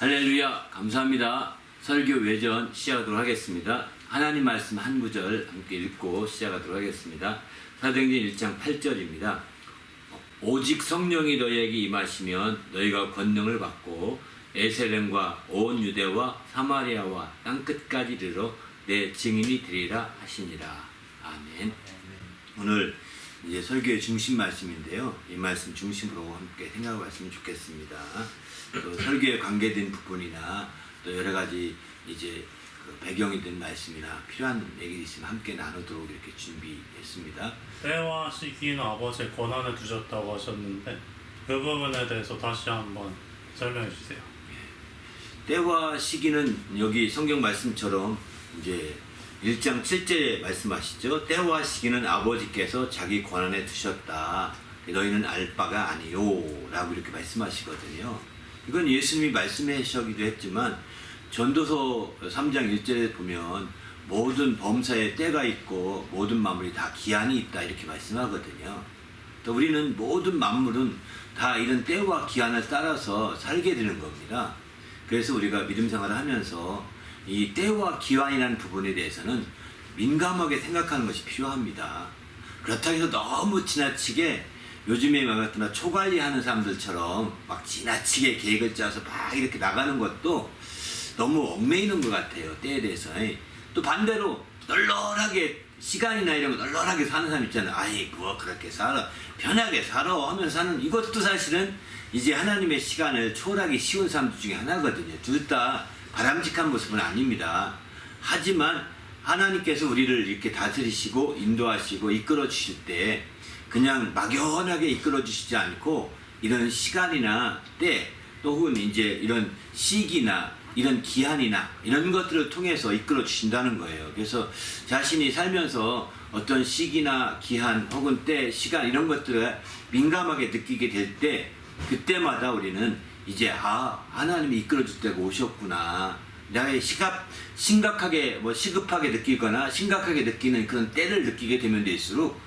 할렐루야, 감사합니다. 설교 외전 시작하도록 하겠습니다. 하나님 말씀 한 구절 함께 읽고 시작하도록 하겠습니다. 사도행전 1장 8절입니다. 오직 성령이 너희에게 임하시면 너희가 권능을 받고 에세렘과 온 유대와 사마리아와 땅끝까지 이르러 내 증인이 되리라 하시니라. 아멘. 오늘 이제 설교의 중심 말씀인데요. 이 말씀 중심으로 함께 생각해 봤으면 좋겠습니다. 또 설교에 관계된 부분이나 또 여러 가지 이제 그 배경이 된 말씀이나 필요한 얘기 있으면 함께 나누도록 이렇게 준비했습니다. 때와 시기는 아버지의 권한에 두셨다고 하셨는데 그 부분에 대해서 다시 한번 설명해 주세요. 때와 시기는 여기 성경 말씀처럼 이제 1장 7절에 말씀하시죠. 때와 시기는 아버지께서 자기 권한에 두셨다. 너희는 알 바가 아니요 라고 이렇게 말씀하시거든요. 이건 예수님이 말씀하시기도 했지만 전도서 3장 1절에 보면 모든 범사에 때가 있고 모든 만물이 다 기한이 있다 이렇게 말씀하거든요. 또 우리는 모든 만물은 다 이런 때와 기한을 따라서 살게 되는 겁니다. 그래서 우리가 믿음 생활을 하면서 이 때와 기한이라는 부분에 대해서는 민감하게 생각하는 것이 필요합니다. 그렇다고 해서 너무 지나치게 요즘에 막 같은 초관리하는 사람들처럼 막 지나치게 계획을 짜서 막 이렇게 나가는 것도 너무 얽매이는 것 같아요. 때에 대해서. 또 반대로 널널하게 시간이나 이런 거 널널하게 사는 사람 있잖아요. 아이 뭐 그렇게 살아 편하게 살아 하면서 사는 이것도 사실은 이제 하나님의 시간을 초월하기 쉬운 사람들 중에 하나거든요. 둘 다 바람직한 모습은 아닙니다. 하지만 하나님께서 우리를 이렇게 다스리시고 인도하시고 이끌어 주실 때 그냥 막연하게 이끌어 주시지 않고 이런 시간이나 때 또 혹은 이제 이런 시기나 이런 기한이나 이런 것들을 통해서 이끌어 주신다는 거예요. 그래서 자신이 살면서 어떤 시기나 기한 혹은 때, 시간 이런 것들을 민감하게 느끼게 될 때 그때마다 우리는 이제 하나님이 이끌어 줄 때가 오셨구나. 내가 심각하게 뭐 시급하게 느끼거나 심각하게 느끼는 그런 때를 느끼게 되면 될수록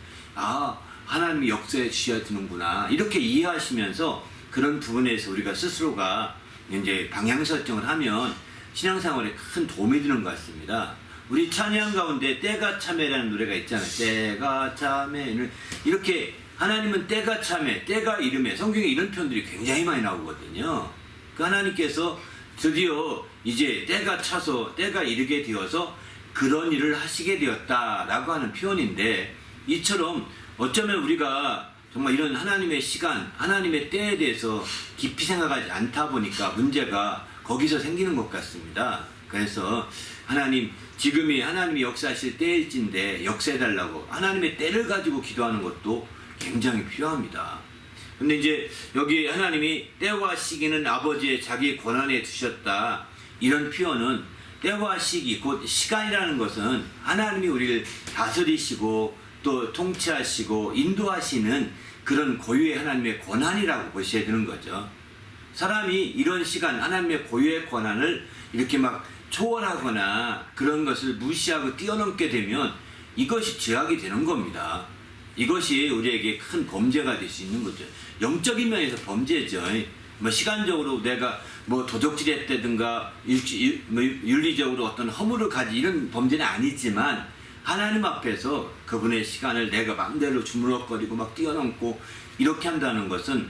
하나님이 역사해 주셔야 되는구나. 이렇게 이해하시면서 그런 부분에서 우리가 스스로가 이제 방향 설정을 하면 신앙생활에 큰 도움이 되는 것 같습니다. 우리 찬양 가운데 때가 참회라는 노래가 있잖아요. 때가 참회. 이렇게 하나님은 때가 참회, 때가 이름에 성경에 이런 표현들이 굉장히 많이 나오거든요. 그 하나님께서 드디어 이제 때가 차서 때가 이르게 되어서 그런 일을 하시게 되었다라고 하는 표현인데 이처럼 어쩌면 우리가 정말 이런 하나님의 시간, 하나님의 때에 대해서 깊이 생각하지 않다 보니까 문제가 거기서 생기는 것 같습니다. 그래서 지금이 하나님이 역사하실 때일진데 역사해달라고 하나님의 때를 가지고 기도하는 것도 굉장히 필요합니다. 근데 이제 여기 하나님이 때와 시기는 아버지의 자기 권한에 두셨다. 이런 표현은 때와 시기, 곧 시간이라는 것은 하나님이 우리를 다스리시고 또 통치하시고 인도하시는 그런 고유의 하나님의 권한이라고 보셔야 되는 거죠. 사람이 이런 시간, 하나님의 고유의 권한을 이렇게 막 초월하거나 그런 것을 무시하고 뛰어넘게 되면 이것이 죄악이 되는 겁니다. 이것이 우리에게 큰 범죄가 될 수 있는 거죠. 영적인 면에서 범죄죠. 뭐 시간적으로 내가 뭐 도적질했다든가 윤리적으로 어떤 허물을 가지 이런 범죄는 아니지만 하나님 앞에서 그분의 시간을 내가 마음대로 주물럭거리고 막 뛰어넘고 이렇게 한다는 것은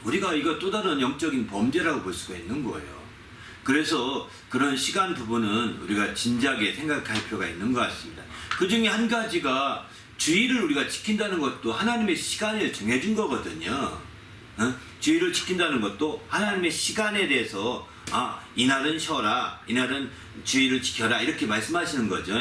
우리가 이거 또 다른 영적인 범죄라고 볼 수가 있는 거예요. 그래서 그런 시간 부분은 우리가 진지하게 생각할 필요가 있는 것 같습니다. 그 중에 한 가지가 주의를 우리가 지킨다는 것도 하나님의 시간을 정해준 거거든요. 주의를 지킨다는 것도 하나님의 시간에 대해서 이날은 쉬어라, 이날은 주의를 지켜라 이렇게 말씀하시는 거죠.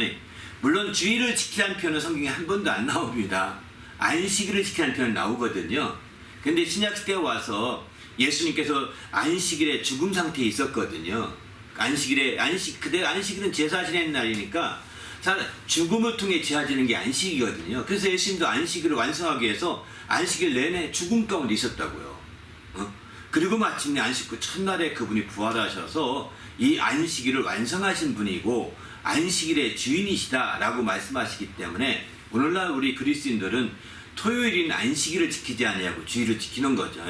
물론 주의를 지키라는 표현은 성경에 한 번도 안 나옵니다. 안식일을 지키라는 표현이 나오거든요. 근데 신약 때 와서 예수님께서 안식일에 죽음 상태에 있었거든요. 안식일은 제사 지내는 날이니까 죽음을 통해 지어지는 게 안식이거든요. 그래서 예수님도 안식일을 완성하기 위해서 안식일 내내 죽음 가운데 있었다고요. 그리고 마침내 안식구 첫날에 그분이 부활하셔서 이 안식일을 완성하신 분이고 안식일의 주인이시다라고 말씀하시기 때문에 오늘날 우리 그리스도인들은 토요일인 안식일을 지키지 아니하고 주일을 지키는 거죠.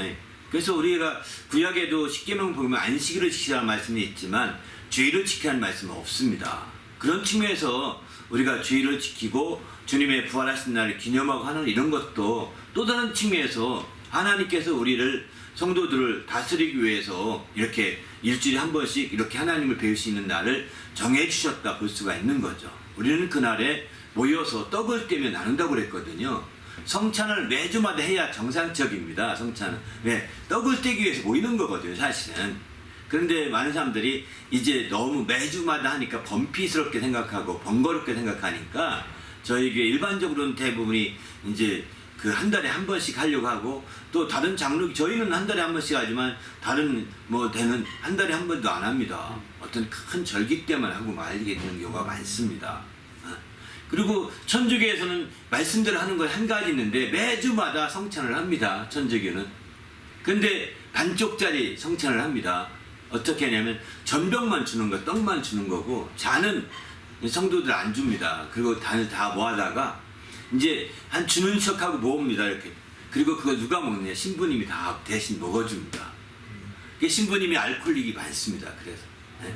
그래서 우리가 구약에도 십계명 보면 안식일을 지키라는 말씀이 있지만 주일을 지키라는 말씀은 없습니다. 그런 측면에서 우리가 주일을 지키고 주님의 부활하신 날을 기념하고 하는 이런 것도 또 다른 측면에서 하나님께서 우리를 성도들을 다스리기 위해서 이렇게 일주일에 한 번씩 이렇게 하나님을 배울 수 있는 날을 정해 주셨다 볼 수가 있는 거죠. 우리는 그날에 모여서 떡을 떼며 나눈다고 그랬거든요. 성찬을 매주마다 해야 정상적입니다. 성찬은 왜 떡을 떼기 위해서 모이는 거거든요, 사실은. 그런데 많은 사람들이 이제 너무 매주마다 하니까 번피스럽게 생각하고 번거롭게 생각하니까 저에게 일반적으로는 대부분이 이제 그 한 달에 한 번씩 하려고 하고 또 다른 장로 저희는 한 달에 한 번씩 하지만 다른 뭐 대는 한 달에 한 번도 안 합니다. 어떤 큰 절기 때만 하고 말게 되는 경우가 많습니다. 그리고 천주교에서는 말씀대로 하는 건 한 가지 있는데 매주마다 성찬을 합니다. 천주교는. 근데 반쪽짜리 성찬을 합니다. 어떻게 하냐면 전병만 주는 거, 떡만 주는 거고 잔은 성도들 안 줍니다. 그리고 잔을 다 모아다가 이제 한 주는 척하고 모읍니다. 이렇게. 그리고 그거 누가 먹느냐? 신부님이 다 대신 먹어줍니다. 신부님이 알코올릭이 많습니다. 그래서. 네.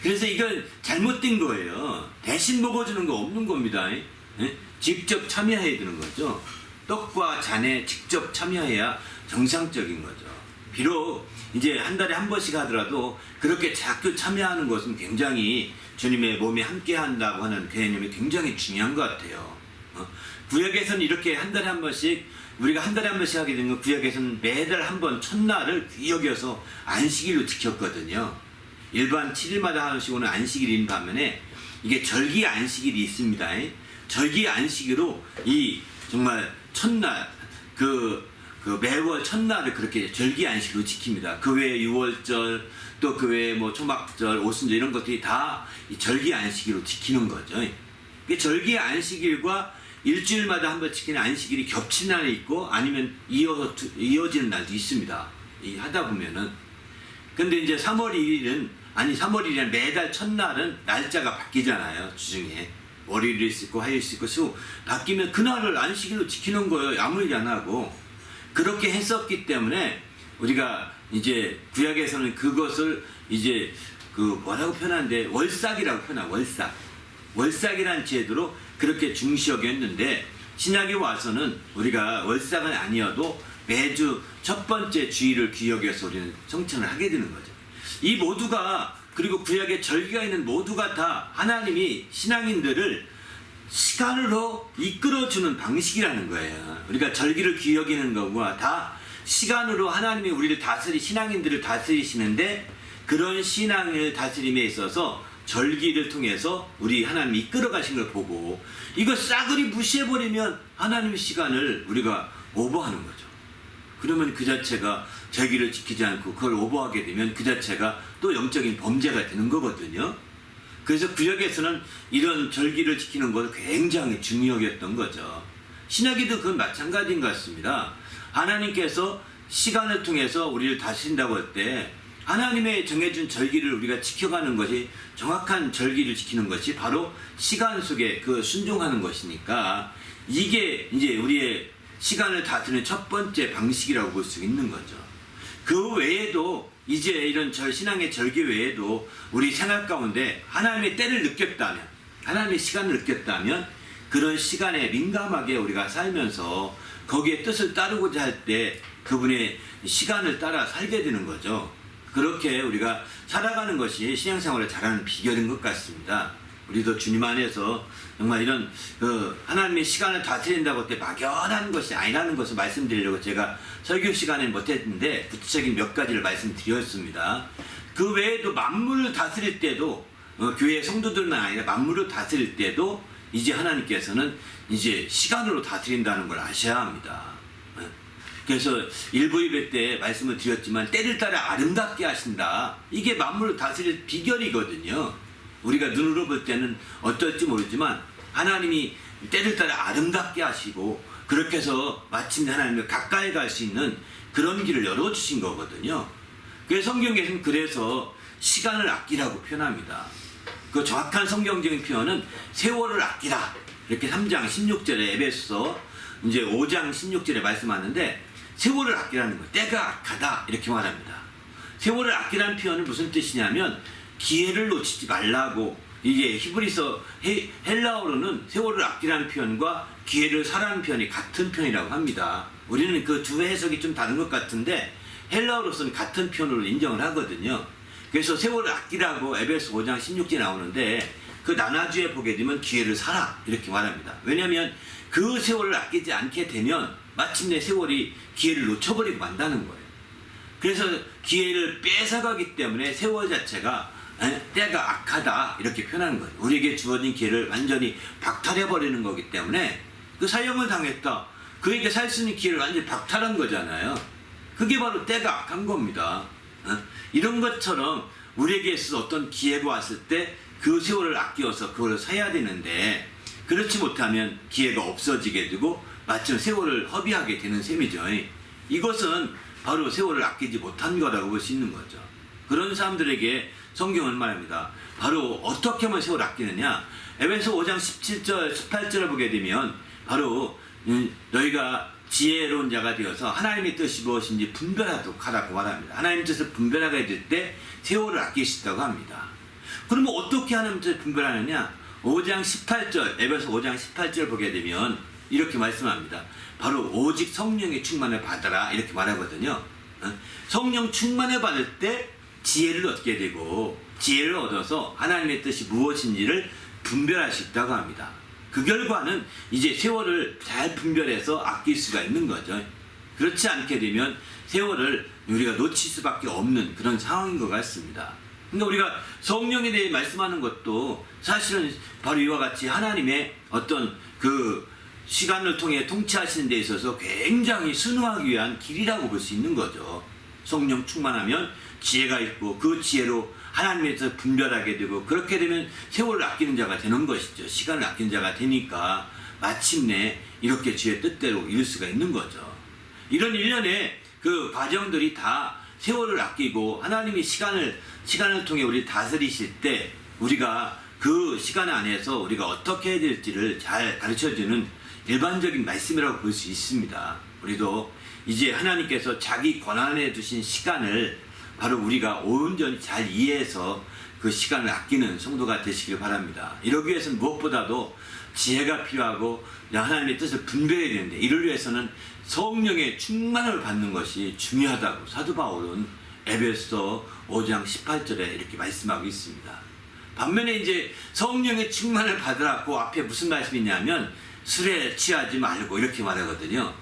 그래서 이건 잘못된 거예요. 대신 먹어주는 거 없는 겁니다. 네? 직접 참여해야 되는 거죠. 떡과 잔에 직접 참여해야 정상적인 거죠. 비록 이제 한 달에 한 번씩 하더라도 그렇게 자꾸 참여하는 것은 굉장히 주님의 몸에 함께 한다고 하는 개념이 굉장히 중요한 것 같아요. 구약에서는 이렇게 한 달에 한 번씩 우리가 한 달에 한 번씩 하게 되는 건 구약에서는 매달 한 번 첫날을 귀 여겨서 안식일로 지켰거든요. 일반 7일마다 하시고는 안식일인 반면에 이게 절기 안식일이 있습니다. 절기 안식일로 이 정말 첫날 그 매월 첫날을 그렇게 절기 안식으로 지킵니다. 그 외에 6월절 또 그 외에 뭐 초막절, 오순절 이런 것들이 다 이 절기 안식일로 지키는 거죠. 절기 안식일과 일주일마다 한 번 지키는 안식일이 겹치는 날이 있고 아니면 이어지는 날도 있습니다. 하다 보면은. 근데 이제 3월 1일은 아니 3월 1일은 매달 첫날은 날짜가 바뀌잖아요. 주중에. 월요일일 수 있고 화요일일 수 있고 수 바뀌면 그날을 안식일로 지키는 거예요. 아무 일 안 하고. 그렇게 했었기 때문에 우리가 이제 구약에서는 그것을 이제 그 뭐라고 표현하는데 월삭이라고 표현하고 월삭이라는 제도로 그렇게 중시 여겼는데 신약에 와서는 우리가 월삭은 아니어도 매주 첫 번째 주일을 기억해서 우리는 성찬을 하게 되는 거죠. 이 모두가 그리고 구약에 절기가 있는 모두가 다 하나님이 신앙인들을 시간으로 이끌어주는 방식이라는 거예요. 우리가 절기를 기억하는 것과 다 시간으로 하나님이 우리를 신앙인들을 다스리시는데 그런 신앙을 다스림에 있어서 절기를 통해서 우리 하나님이 이끌어 가신 걸 보고 이거 싸그리 무시해버리면 하나님의 시간을 우리가 오버하는 거죠. 그러면 그 자체가 절기를 지키지 않고 그걸 오버하게 되면 그 자체가 또 영적인 범죄가 되는 거거든요. 그래서 구약에서는 이런 절기를 지키는 것을 굉장히 중요했던 거죠. 신약에도 그건 마찬가지인 것 같습니다. 하나님께서 시간을 통해서 우리를 다스린다고 할 때 하나님의 정해준 절기를 우리가 지켜가는 것이 정확한 절기를 지키는 것이 바로 시간 속에 그 순종하는 것이니까 이게 이제 우리의 시간을 다스리는 첫 번째 방식이라고 볼 수 있는 거죠. 그 외에도 이제 이런 신앙의 절기 외에도 우리 생활 가운데 하나님의 때를 느꼈다면 하나님의 시간을 느꼈다면 그런 시간에 민감하게 우리가 살면서 거기에 뜻을 따르고자 할 때 그분의 시간을 따라 살게 되는 거죠. 그렇게 우리가 살아가는 것이 신앙생활을 잘하는 비결인 것 같습니다. 우리도 주님 안에서 정말 이런 하나님의 시간을 다스린다고 할 때 막연한 것이 아니라는 것을 말씀드리려고 제가 설교 시간에 못했는데 구체적인 몇 가지를 말씀드렸습니다. 그 외에도 만물을 다스릴 때도 교회 성도들만 아니라 만물을 다스릴 때도 이제 하나님께서는 이제 시간으로 다스린다는 걸 아셔야 합니다. 그래서 일부 예배 때 말씀을 드렸지만 때를 따라 아름답게 하신다. 이게 만물을 다스릴 비결이거든요. 우리가 눈으로 볼 때는 어떨지 모르지만 하나님이 때를 따라 아름답게 하시고 그렇게 해서 마침내 하나님을 가까이 갈 수 있는 그런 길을 열어주신 거거든요. 그래서 성경에서는 그래서 시간을 아끼라고 표현합니다. 그 정확한 성경적인 표현은 세월을 아끼라. 이렇게 3장 16절에 에베소서 이제 5장 16절에 말씀하는데 세월을 아끼라는 거예요. 때가 악하다 이렇게 말합니다. 세월을 아끼라는 표현은 무슨 뜻이냐면 기회를 놓치지 말라고. 이게 히브리서 헬라어로는 세월을 아끼라는 표현과 기회를 사라는 표현이 같은 표현이라고 합니다. 우리는 그 두 해석이 좀 다른 것 같은데 헬라어로서는 같은 표현으로 인정을 하거든요. 그래서 세월을 아끼라고 에베소 5장 16절에 나오는데 그 나나주에 보게 되면 기회를 사라 이렇게 말합니다. 왜냐하면 그 세월을 아끼지 않게 되면 마침내 세월이 기회를 놓쳐버리고 만다는 거예요. 그래서 기회를 뺏어가기 때문에 세월 자체가 때가 악하다 이렇게 표현하는 거예요. 우리에게 주어진 기회를 완전히 박탈해버리는 거기 때문에 그 사형을 당했다. 그에게 살 수 있는 기회를 완전히 박탈한 거잖아요. 그게 바로 때가 악한 겁니다. 이런 것처럼 우리에게 있어서 어떤 기회가 왔을 때 그 세월을 아껴서 그걸 사야 되는데 그렇지 못하면 기회가 없어지게 되고 마침 세월을 허비하게 되는 셈이죠. 이것은 바로 세월을 아끼지 못한 거라고 볼 수 있는 거죠. 그런 사람들에게 성경은 말합니다. 바로 어떻게 하면 세월을 아끼느냐. 에베소 5장 17절 18절을 보게 되면 바로 너희가 지혜로운 자가 되어서 하나님의 뜻이 무엇인지 분별하도록 하라고 말합니다. 하나님의 뜻을 분별하게 될 때 세월을 아끼시다고 합니다. 그러면 어떻게 하나님의 뜻을 분별하느냐. 5장 18절 에베소 5장 18절 보게 되면 이렇게 말씀합니다. 바로 오직 성령의 충만을 받아라 이렇게 말하거든요. 성령 충만을 받을 때 지혜를 얻게 되고 지혜를 얻어서 하나님의 뜻이 무엇인지를 분별할 수 있다고 합니다. 그 결과는 이제 세월을 잘 분별해서 아낄 수가 있는 거죠. 그렇지 않게 되면 세월을 우리가 놓칠 수밖에 없는 그런 상황인 것 같습니다. 그러니까 우리가 성령에 대해 말씀하는 것도 사실은 바로 이와 같이 하나님의 어떤 그 시간을 통해 통치하시는 데 있어서 굉장히 순응하기 위한 길이라고 볼 수 있는 거죠. 성령 충만하면 지혜가 있고 그 지혜로 하나님에 대해서 분별하게 되고 그렇게 되면 세월을 아끼는 자가 되는 것이죠. 시간을 아끼는 자가 되니까 마침내 이렇게 주의 뜻대로 이룰 수가 있는 거죠. 이런 일련의 그 과정들이 다 세월을 아끼고 하나님이 시간을 통해 우리 다스리실 때 우리가 그 시간 안에서 우리가 어떻게 해야 될지를 잘 가르쳐주는 일반적인 말씀이라고 볼 수 있습니다. 우리도 이제 하나님께서 자기 권한에 두신 시간을 바로 우리가 온전히 잘 이해해서 그 시간을 아끼는 성도가 되시길 바랍니다. 이러기 위해서는 무엇보다도 지혜가 필요하고 하나님의 뜻을 분별해야 되는데 이를 위해서는 성령의 충만을 받는 것이 중요하다고 사도 바울은 에베소 5장 18절에 이렇게 말씀하고 있습니다. 반면에 이제 성령의 충만을 받으라고 앞에 무슨 말씀이 있냐면 술에 취하지 말고 이렇게 말하거든요.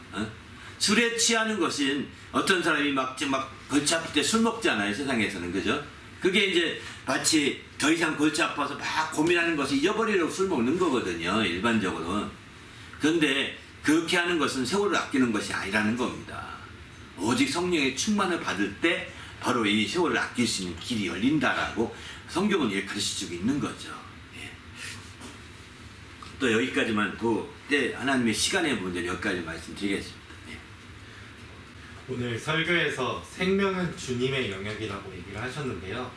술에 취하는 것은 어떤 사람이 막 골치 아플 때 술 먹잖아요. 세상에서는. 그죠? 그게 이제 마치 더 이상 골치 아파서 막 고민하는 것을 잊어버리려고 술 먹는 거거든요. 일반적으로. 그런데 그렇게 하는 것은 세월을 아끼는 것이 아니라는 겁니다. 오직 성령의 충만을 받을 때 바로 이 세월을 아낄 수 있는 길이 열린다라고 성경은 이렇게 가르쳐주고 있는 거죠. 예. 또 여기까지만 때 하나님의 시간의 문제 여기까지 말씀드리겠습니다. 예. 오늘 설교에서 생명은 주님의 영역이라고 얘기를 하셨는데요.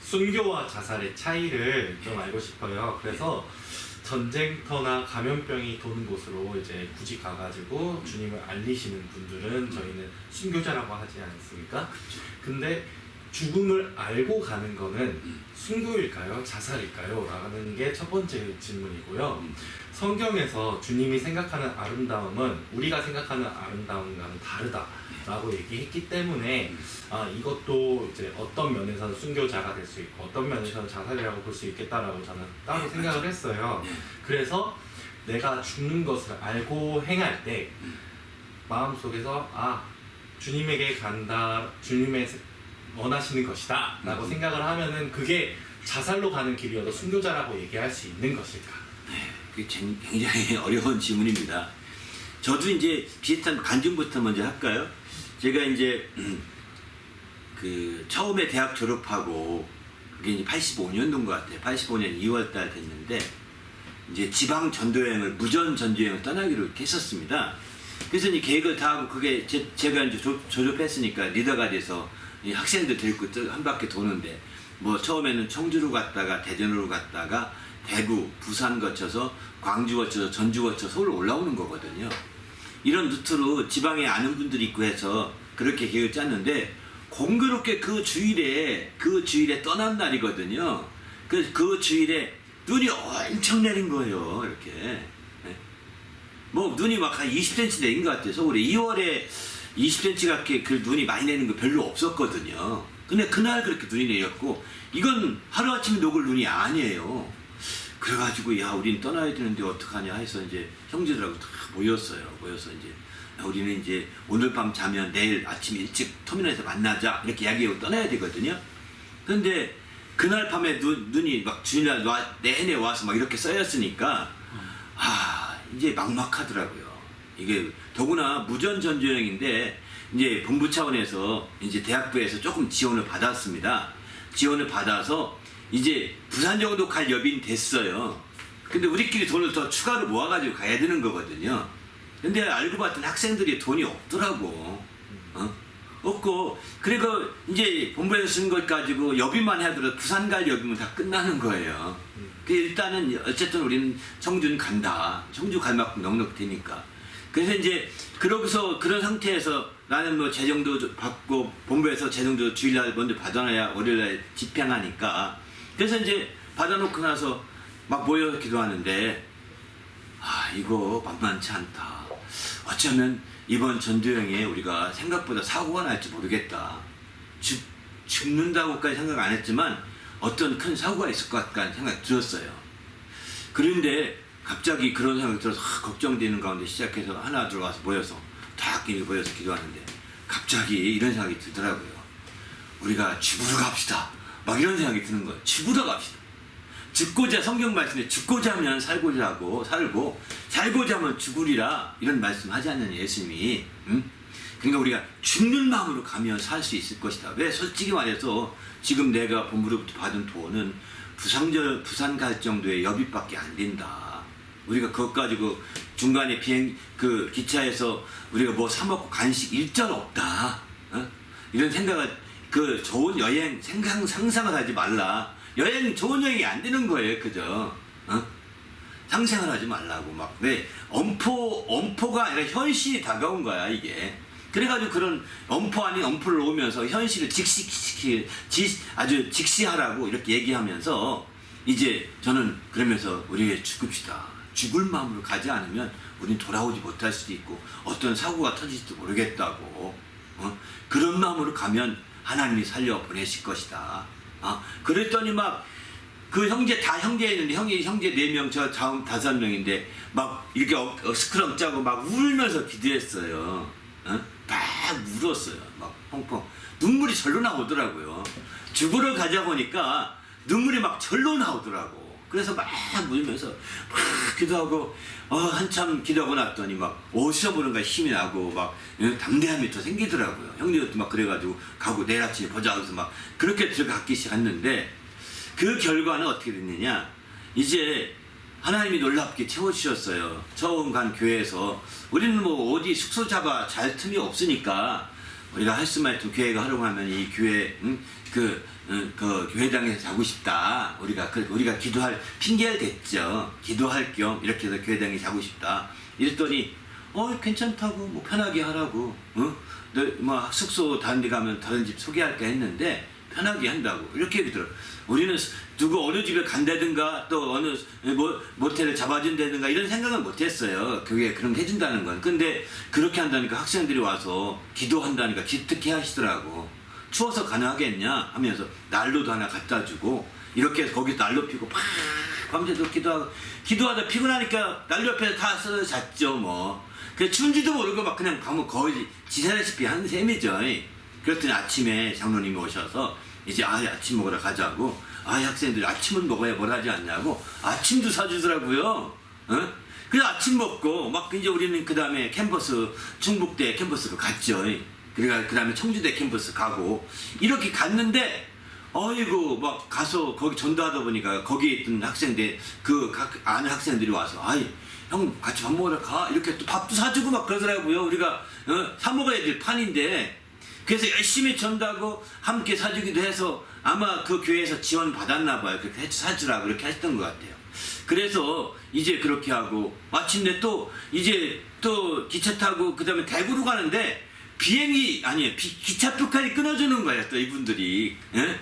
순교와 자살의 차이를 좀 알고 싶어요. 그래서 전쟁터나 감염병이 도는 곳으로 이제 굳이 가가지고 주님을 알리시는 분들은 저희는 순교자라고 하지 않습니까? 근데 죽음을 알고 가는 거는 순교일까요? 자살일까요? 라는 게 첫 번째 질문이고요. 성경에서 주님이 생각하는 아름다움은 우리가 생각하는 아름다움과는 다르다라고 얘기했기 때문에 이것도 이제 어떤 면에서는 순교자가 될 수 있고 어떤 면에서는 자살이라고 볼 수 있겠다라고 저는 따로 생각을 했어요. 그래서 내가 죽는 것을 알고 행할 때 마음속에서 주님에게 간다, 주님의 원하시는 것이다 라고 생각을 하면은 그게 자살로 가는 길이어도 순교자라고 얘기할 수 있는 것일까? 네, 그게 굉장히 어려운 질문입니다. 저도 이제 비슷한 간증부터 먼저 할까요? 제가 이제 그 처음에 대학 졸업하고 그게 이제 85년도인 것 같아요. 85년 2월달 됐는데 이제 지방 전도여행을 무전 전도여행을 떠나기로 했었습니다. 그래서 이제 계획을 다 하고 그게 제가 이제 졸업했으니까 리더가 돼서 이 학생들 데리고 한 바퀴 도는데 뭐 처음에는 청주로 갔다가 대전으로 갔다가 대구, 부산 거쳐서 광주 거쳐서 전주 거쳐서 서울로 올라오는 거거든요. 이런 루트로 지방에 아는 분들이 있고 해서 그렇게 계획을 짰는데 공교롭게 그 주일에 떠난 날이거든요. 그 주일에 눈이 엄청 내린 거예요. 이렇게. 네. 뭐 눈이 막 한 20cm 내린 것 같아요. 서울에 2월에 20cm 그 눈이 많이 내리는 거 별로 없었거든요. 근데 그날 그렇게 눈이 내렸고 이건 하루아침에 녹을 눈이 아니에요. 그래가지고 야 우린 떠나야 되는데 어떡하냐 해서 이제 형제들하고 다 모여서 이제 우리는 이제 오늘 밤 자면 내일 아침 일찍 터미널에서 만나자 이렇게 이야기하고 떠나야 되거든요. 근데 그날 밤에 눈이 막 주일날 내내 와서 막 이렇게 쌓였으니까 이제 막막하더라고요. 이게 더구나 무전 전조형인데 이제 본부 차원에서 이제 대학부에서 조금 지원을 받았습니다. 지원을 받아서 이제 부산 정도 갈 여빈 됐어요. 근데 우리끼리 돈을 더 추가로 모아가지고 가야 되는 거거든요. 근데 알고 봤더니 학생들이 돈이 없더라고. 없고 그리고 이제 본부에서 쓴 것 가지고 여비만 하더라도 부산 갈 여비면 다 끝나는 거예요. 일단은 어쨌든 우리는 청주는 간다. 청주 갈 만큼 넉넉 되니까. 그래서 이제 그러고서 그런 상태에서 나는 뭐 재정도 받고 본부에서 재정도 주일날 먼저 받아놔야 월요일날 집행하니까 그래서 이제 받아놓고 나서 막 모여서 기도하는데 이거 만만치 않다. 어쩌면 이번 전도여행에 우리가 생각보다 사고가 날지 모르겠다. 죽는다고까지 생각 안 했지만 어떤 큰 사고가 있을 것 같다는 생각이 들었어요. 그런데 갑자기 그런 생각이 들어서 걱정되는 가운데 시작해서 하나 들어와서 모여서 다 모여서 기도하는데 갑자기 이런 생각이 들더라고요. 우리가 죽으러 갑시다. 막 이런 생각이 드는 거예요. 죽으러 갑시다. 죽고자 성경 말씀에 죽고자 하면 살고자 하고 살고 살고자 하면 죽으리라 이런 말씀 하지 않는 예수님이 그러니까 우리가 죽는 마음으로 가면 살 수 있을 것이다. 왜 솔직히 말해서 지금 내가 본부로부터 받은 돈은 부산 갈 정도의 여비밖에 안 된다. 우리가 그것 가지고 중간에 그 기차에서 우리가 뭐 사 먹고 간식 일절 없다. 이런 생각을 그 좋은 여행 상상을 하지 말라. 여행 좋은 여행이 안 되는 거예요, 그죠? 상상을 하지 말라고 막 왜 엄포가 아니라 현실이 다가온 거야 이게. 그래가지고 그런 엄포 아닌 엄포를 놓으면서 현실을 아주 직시하라고 이렇게 얘기하면서 이제 저는 그러면서 우리 죽읍시다. 죽을 마음으로 가지 않으면 우린 돌아오지 못할 수도 있고 어떤 사고가 터질지도 모르겠다고. 그런 마음으로 가면 하나님이 살려 보내실 것이다. 그랬더니 막 그 형제 있는데 형제 4명 저 다음 5명인데 막 이렇게 스크럼 짜고 막 울면서 기도했어요. 막 울었어요. 막 펑펑 눈물이 절로 나오더라고요. 죽으러 가자 보니까 눈물이 막 절로 나오더라고. 그래서 막 울면서 막 기도하고 한참 기도하고 났더니 막 어디서 보는가 힘이 나고 막 담대함이 더 생기더라고요. 형님도 막 그래가지고 가고 내일 아침에 보자 그래서 막 그렇게 들어가기 시작했는데 그 결과는 어떻게 됐느냐. 이제 하나님이 놀랍게 채워주셨어요. 처음 간 교회에서 우리는 뭐 어디 숙소 잡아 잘 틈이 없으니까 우리가 할 수만 있던 교회가 활용하면 이 교회 그 교회당에서 자고 싶다. 우리가 기도할 핑계를 댔죠. 기도할 겸 이렇게 해서 교회당에 자고 싶다. 이랬더니 괜찮다고 뭐 편하게 하라고. 뭐 숙소 다른 데 가면 다른 집 소개할까 했는데 편하게 한다고 이렇게 얘기더라고. 우리는 누구 어느 집에 간다든가 또 어느 모텔을 잡아준다든가 이런 생각은 못했어요. 그게 그런 거 해준다는 건. 근데 그렇게 한다니까 학생들이 와서 기도한다니까 기특해 하시더라고. 추워서 가능하겠냐 하면서 난로도 하나 갖다 주고 이렇게 해서 거기서 난로 피고 팍 밤새도록 기도하다 피곤하니까 난로 옆에서 다 써서 잤죠 뭐. 그 추운지도 모르고 막 그냥 가면 거의 지사다시피 한 셈이죠. 그랬더니 아침에 장로님이 오셔서 이제 아침 먹으러 가자고. 학생들이 아침을 먹어야 뭘 하지 않냐고 아침도 사주더라고요. 그래서 아침 먹고 막 이제 우리는 그 다음에 충북대 캠퍼스로 갔죠. 그러니까 그 다음에 청주대 캠퍼스 가고 이렇게 갔는데 어이구 막 가서 거기 전도하다 보니까 거기에 있던 학생들 아는 학생들이 와서 형 같이 밥 먹으러 가 이렇게 또 밥도 사주고 막 그러더라고요. 우리가 사 먹어야 될 판인데 그래서 열심히 전도하고 함께 사주기도 해서 아마 그 교회에서 지원 받았나 봐요. 그렇게 사주라고 이렇게 했던 것 같아요. 그래서 이제 그렇게 하고 마침내 또 이제 또 기차 타고 그다음에 대구로 가는데 비행이 아니에요. 기차 표칸이 끊어주는 거예요. 또 이분들이 예?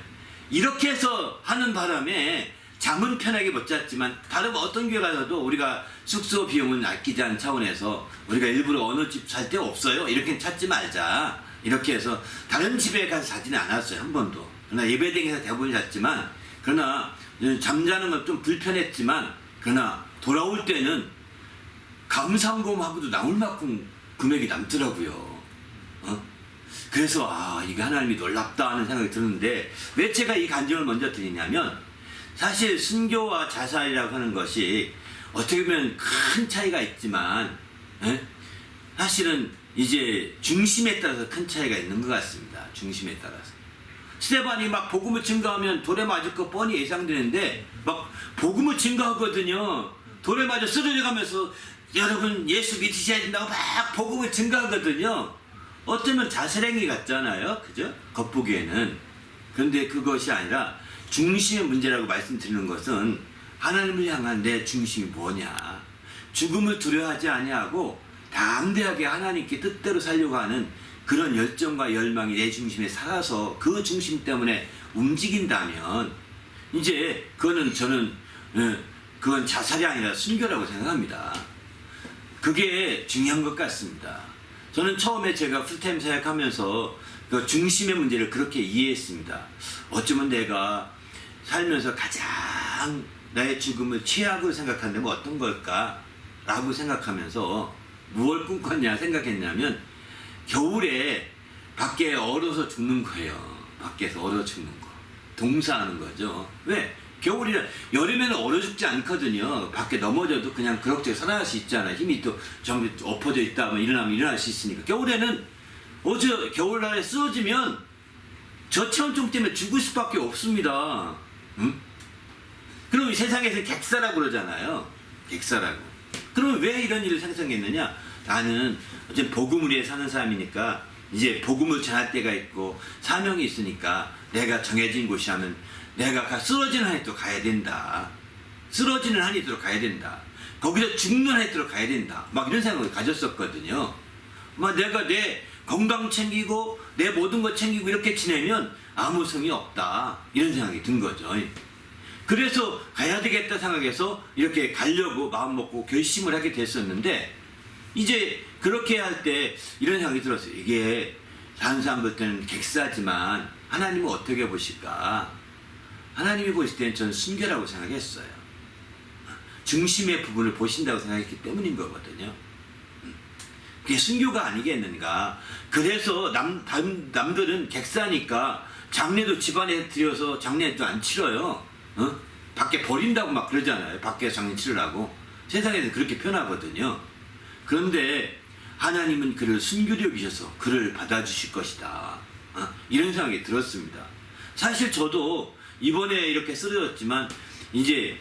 이렇게 해서 하는 바람에 잠은 편하게 못 잤지만 다른 어떤 교회 가서도 우리가 숙소 비용은 아끼자는 차원에서 우리가 일부러 어느 집 살 데 없어요. 이렇게 찾지 말자. 이렇게 해서 다른 집에 가서 자지는 않았어요. 한 번도. 그러나 예배당에서 대부분 잤지만 그러나 잠자는 건 좀 불편했지만 그러나 돌아올 때는 감상금하고도 나올 만큼 금액이 남더라고요. 그래서 이게 하나님이 놀랍다 하는 생각이 드는데 왜 제가 이 간증을 먼저 드리냐면 사실 순교와 자살이라고 하는 것이 어떻게 보면 큰 차이가 있지만 사실은 이제 중심에 따라서 큰 차이가 있는 것 같습니다. 중심에 따라서. 스테반이 막 복음을 증거하면 돌에 맞을 거 뻔히 예상되는데 막 복음을 증거하거든요. 돌에 맞아 쓰러져 가면서 여러분 예수 믿으셔야 된다고 막 복음을 증거하거든요. 어쩌면 자살행위 같잖아요. 그죠? 겉보기에는. 그런데 그것이 아니라 중심의 문제라고 말씀드리는 것은 하나님을 향한 내 중심이 뭐냐. 죽음을 두려워하지 아니하고 담대하게 하나님께 뜻대로 살려고 하는 그런 열정과 열망이 내 중심에 살아서 그 중심 때문에 움직인다면 이제 그거는 저는 그건 자살이 아니라 순교라고 생각합니다. 그게 중요한 것 같습니다. 저는 처음에 제가 풀타임 사역하면서 그 중심의 문제를 그렇게 이해했습니다. 어쩌면 내가 살면서 가장 나의 죽음을 최악으로 생각하는 데가 어떤 걸까? 라고 생각하면서 무엇을 꿈꿨냐 생각했냐면 겨울에 밖에 얼어서 죽는 거예요. 밖에서 얼어 죽는 거. 동사하는 거죠. 왜? 겨울이라 여름에는 얼어 죽지 않거든요. 밖에 넘어져도 그냥 그럭저럭 살아날 수 있잖아요. 힘이 또 전부 엎어져 있다 뭐 일어나면 일어날 수 있으니까. 겨울에는 겨울날에 쓰러지면 저체온증 때문에 죽을 수밖에 없습니다. 응? 그럼 세상에서 객사라고 그러잖아요. 객사라고. 그러면 왜 이런 일을 생성했느냐? 나는 어쨌든 복음을 위해 사는 사람이니까 이제 복음을 전할 때가 있고 사명이 있으니까 내가 정해진 곳이 하면 내가 쓰러지는 한 있도록 가야 된다. 쓰러지는 한 있도록 가야 된다. 거기서 죽는 한 있도록 가야 된다. 막 이런 생각을 가졌었거든요. 막 내가 내 건강 챙기고 내 모든 것 챙기고 이렇게 지내면 아무 성이 없다. 이런 생각이 든 거죠. 그래서 가야 되겠다 생각해서 이렇게 가려고 마음 먹고 결심을 하게 됐었는데 이제 그렇게 할 때 이런 생각이 들었어요. 이게 다른 사람 볼 때는 객사지만 하나님은 어떻게 보실까? 하나님이 보실 때는 저는 순교라고 생각했어요. 중심의 부분을 보신다고 생각했기 때문인 거거든요. 그게 순교가 아니겠는가. 그래서 남들은 객사니까 장례도 집안에 들여서 장례도 안 치러요. 밖에 버린다고 막 그러잖아요. 밖에서 장례 치르라고. 세상에서 그렇게 표현하거든요. 그런데 하나님은 그를 순교로 여기셔서 그를 받아주실 것이다. 이런 생각이 들었습니다. 사실 저도 이번에 이렇게 쓰러졌지만 이제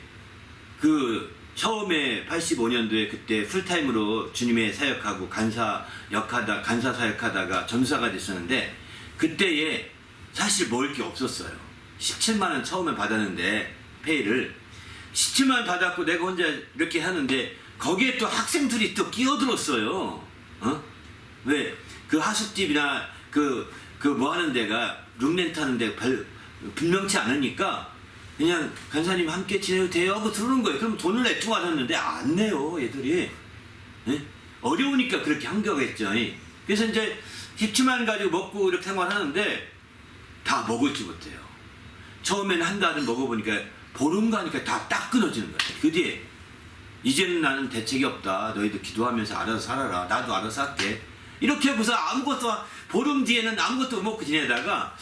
그 처음에 85년도에 그때 풀타임으로 주님의 사역하고 간사 사역하다가 전사가 됐었는데 그때에 사실 먹을 게 없었어요. 17만 원 처음에 받았는데 페이를 17만 원 받았고 내가 혼자 이렇게 하는데 거기에 또 학생들이 또 끼어들었어요. 왜? 그 하숙집이나 그 뭐 하는 데가 룸렌트 하는 데 분명치 않으니까 그냥 간사님 함께 지내도 돼요 하고 들어오는 거예요. 그럼 돈을 내고 왔었는데 안 내요 얘들이. 예? 어려우니까 그렇게 한 거겠죠. 그래서 이제 17만 원 가지고 먹고 이렇게 생활하는데 다 먹을지 못해요. 처음에는 한 달을 먹어보니까 보름 가니까 다 딱 끊어지는 거예요. 그 뒤에 이제는 나는 대책이 없다. 너희들 기도하면서 알아서 살아라. 나도 알아서 할게. 이렇게 하고서 아무것도 보름 뒤에는 아무것도 못 먹고 지내다가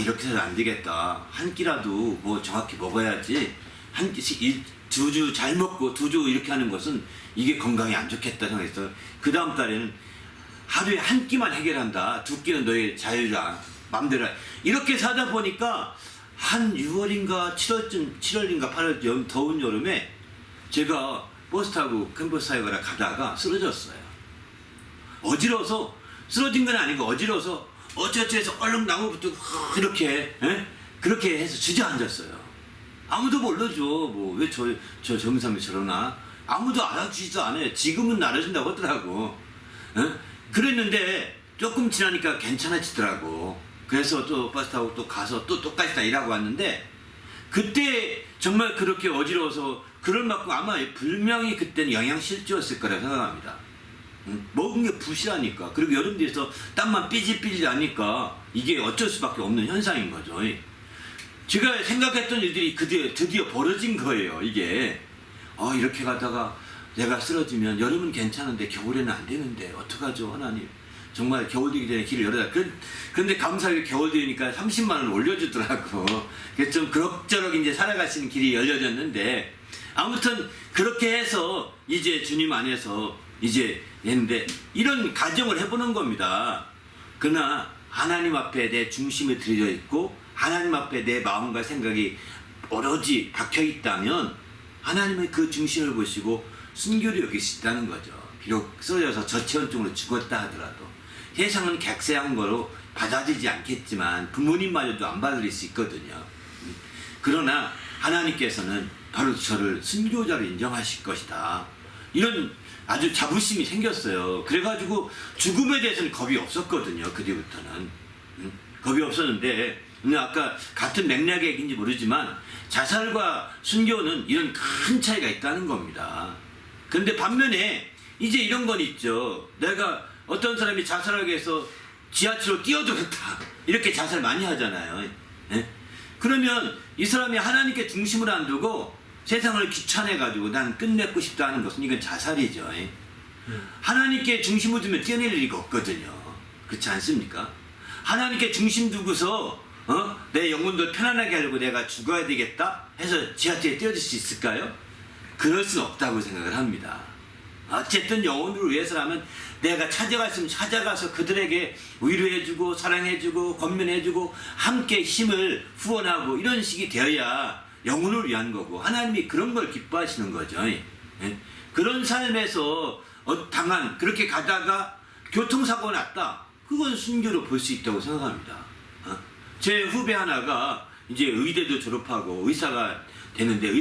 이렇게 해서 안 되겠다. 한 끼라도 뭐 정확히 먹어야지. 한 끼씩 2주 잘 먹고 2주 이렇게 하는 것은 이게 건강에 안 좋겠다 생각했어요. 그 다음 달에는 하루에 한 끼만 해결한다. 2끼는 너의 자유라. 맘대로. 이렇게 사다 보니까 한 6월인가 7월인가 8월 더운 여름에 제가 버스 타고 캠퍼스 사역을 가다가 쓰러졌어요. 어지러워서 쓰러진 건 아니고 어지러워서 어쩌저해서 얼른 나무부터 이렇게 그렇게 해서 주저앉았어요. 아무도 몰라줘. 뭐 왜 저 젊은 사람이 저러나 아무도 알아주지도 않아요. 지금은 알아준다고 하더라고. 어? 그랬는데 조금 지나니까 괜찮아지더라고. 그래서 또 버스 타고 또 가서 또 똑같이 다 일하고 왔는데 그때 정말 그렇게 어지러워서 그럴 만큼 아마 분명히 그때는 영양실조였을 거라 생각합니다. 먹은 게 부실하니까. 그리고 여름 뒤에서 땀만 삐질삐질 나니까 이게 어쩔 수밖에 없는 현상인 거죠. 제가 생각했던 일들이 드디어 벌어진 거예요. 이게 이렇게 가다가 내가 쓰러지면 여름은 괜찮은데 겨울에는 안 되는데 어떡하죠 하나님. 정말 겨울 되기 전에 길을 열어라. 그런데 감사하게 겨울 되니까 30만 원을 올려주더라고. 그래서 좀 그럭저럭 이제 살아가시는 길이 열려졌는데 아무튼 그렇게 해서 이제 주님 안에서 이제 했는데 이런 가정을 해보는 겁니다. 그러나 하나님 앞에 내 중심이 들여져 있고 하나님 앞에 내 마음과 생각이 오로지 박혀 있다면 하나님의 그 중심을 보시고 순교를 여기시다는 거죠. 비록 쓰러져서 저체온증으로 죽었다 하더라도 세상은 객세한 거로 받아들이지 않겠지만 부모님마저도 안 받아들일 수 있거든요. 그러나 하나님께서는 바로 저를 순교자로 인정하실 것이다. 이런 아주 자부심이 생겼어요. 그래가지고 죽음에 대해서는 겁이 없었거든요. 그 뒤부터는. 겁이 없었는데 아까 같은 맥락의 얘기인지 모르지만 자살과 순교는 이런 큰 차이가 있다는 겁니다. 그런데 반면에 이제 이런 건 있죠. 내가 어떤 사람이 자살하기 위해서 지하철로 뛰어들었다. 이렇게 자살 많이 하잖아요. 예? 그러면 이 사람이 하나님께 중심을 안 두고 세상을 귀찮아가지고 난 끝내고 싶다 하는 것은 이건 자살이죠. 예? 하나님께 중심을 두면 뛰어낼 일이 없거든요. 그렇지 않습니까? 하나님께 중심 두고서 내 영혼도 편안하게 하려고 내가 죽어야 되겠다 해서 지하철에 뛰어들 수 있을까요? 그럴 수는 없다고 생각을 합니다. 어쨌든 영혼을 위해서라면 내가 찾아갔으면 찾아가서 그들에게 위로해주고 사랑해주고 권면해주고 함께 힘을 후원하고 이런 식이 되어야 영혼을 위한 거고 하나님이 그런 걸 기뻐하시는 거죠. 예? 그런 삶에서 당한 그렇게 가다가 교통사고가 났다. 그건 순교로 볼 수 있다고 생각합니다. 제 후배 하나가 이제 의대도 졸업하고 의사가 되는데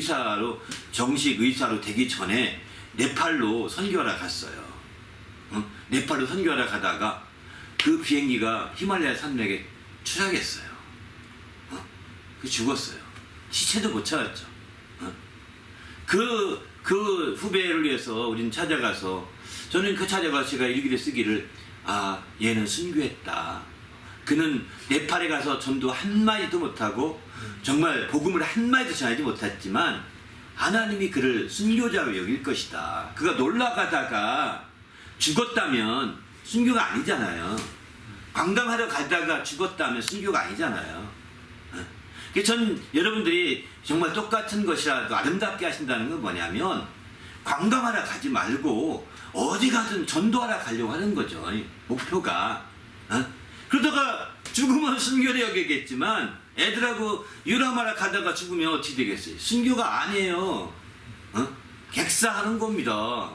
정식 의사로 되기 전에 네팔로 선교하러 갔어요. 네팔로 선교하러 가다가 그 비행기가 히말라야 산맥에 추락했어요. 그 죽었어요. 시체도 못 찾았죠. 그 후배를 위해서 우리는 찾아가서 저는 찾아가서 제가 일기를 쓰기를 얘는 순교했다. 그는 네팔에 가서 전도 한마디도 못하고 정말 복음을 한마디도 전하지 못했지만 하나님이 그를 순교자로 여길 것이다. 그가 놀러가다가 죽었다면 순교가 아니잖아요. 관광하러 가다가 죽었다면 순교가 아니잖아요. 전 여러분들이 정말 똑같은 것이라도 아름답게 하신다는 건 뭐냐면 관광하러 가지 말고 어디 가든 전도하러 가려고 하는 거죠. 목표가. 그러다가 죽으면 순교를 여기겠지만 애들하고 유람하러 가다가 죽으면 어떻게 되겠어요? 순교가 아니에요. 객사하는 겁니다.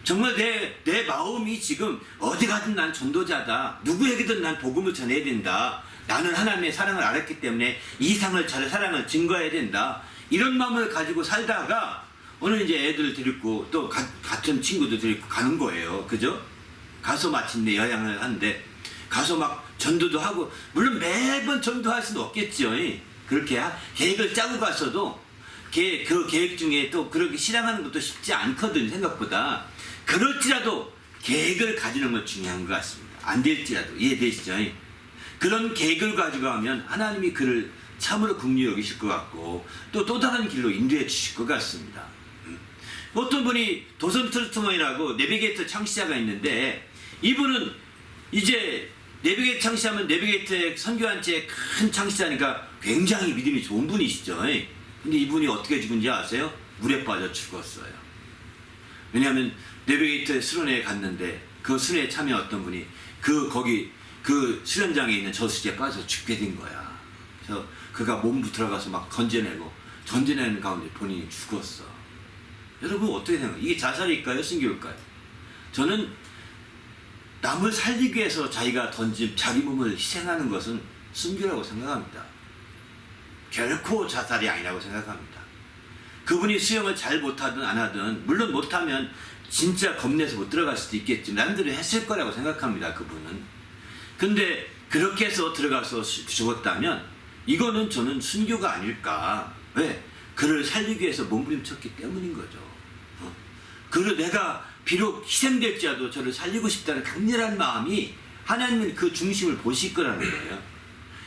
정말 내 마음이 지금 어디 가든 난 전도자다. 누구에게든 난 복음을 전해야 된다. 나는 하나님의 사랑을 알았기 때문에 이 사랑을 증거해야 된다. 이런 마음을 가지고 살다가 오늘 이제 애들 데리고 또 같은 친구들 데리고 가는 거예요. 그죠? 가서 마침내 여행을 하는데 가서 막 전도도 하고 물론 매번 전도할 수는 없겠죠. 그렇게 계획을 짜고 갔어도 그 계획 중에 또 그렇게 실행하는 것도 쉽지 않거든 생각보다. 그럴지라도 계획을 가지는 건 중요한 것 같습니다. 안 될지라도 이해되시죠? 그런 계획을 가지고 하면 하나님이 그를 참으로 긍휼히 여기실 것 같고 또 다른 길로 인도해 주실 것 같습니다. 어떤 분이 도선 트루트먼이라고 내비게이터 창시자가 있는데 이분은 이제 내비게이터 창시하면 내비게이터의 선교한 채 큰 창시자니까 굉장히 믿음이 좋은 분이시죠. 근데 이분이 어떻게 죽은지 아세요? 물에 빠져 죽었어요. 왜냐하면 내비게이터의 수련회에 갔는데 그 수련회에 참여했던 분이 거기 그 수련장에 있는 저수지에 빠져서 죽게 된 거야. 그래서 그가 몸부 들어가서 막 던져내는 가운데 본인이 죽었어. 여러분 어떻게 생각해요? 이게 자살일까요? 순교일까요? 저는 남을 살리기 위해서 자기가 던진 자기 몸을 희생하는 것은 순교라고 생각합니다. 결코 자살이 아니라고 생각합니다. 그분이 수영을 잘 못하든 안 하든 물론 못하면 진짜 겁내서 못 들어갈 수도 있겠지만 남들은 했을 거라고 생각합니다. 그분은. 근데 그렇게 해서 들어가서 죽었다면 이거는 저는 순교가 아닐까. 왜? 그를 살리기 위해서 몸부림쳤기 때문인 거죠. 그를 내가 비록 희생될지라도 저를 살리고 싶다는 강렬한 마음이 하나님은 그 중심을 보실 거라는 거예요.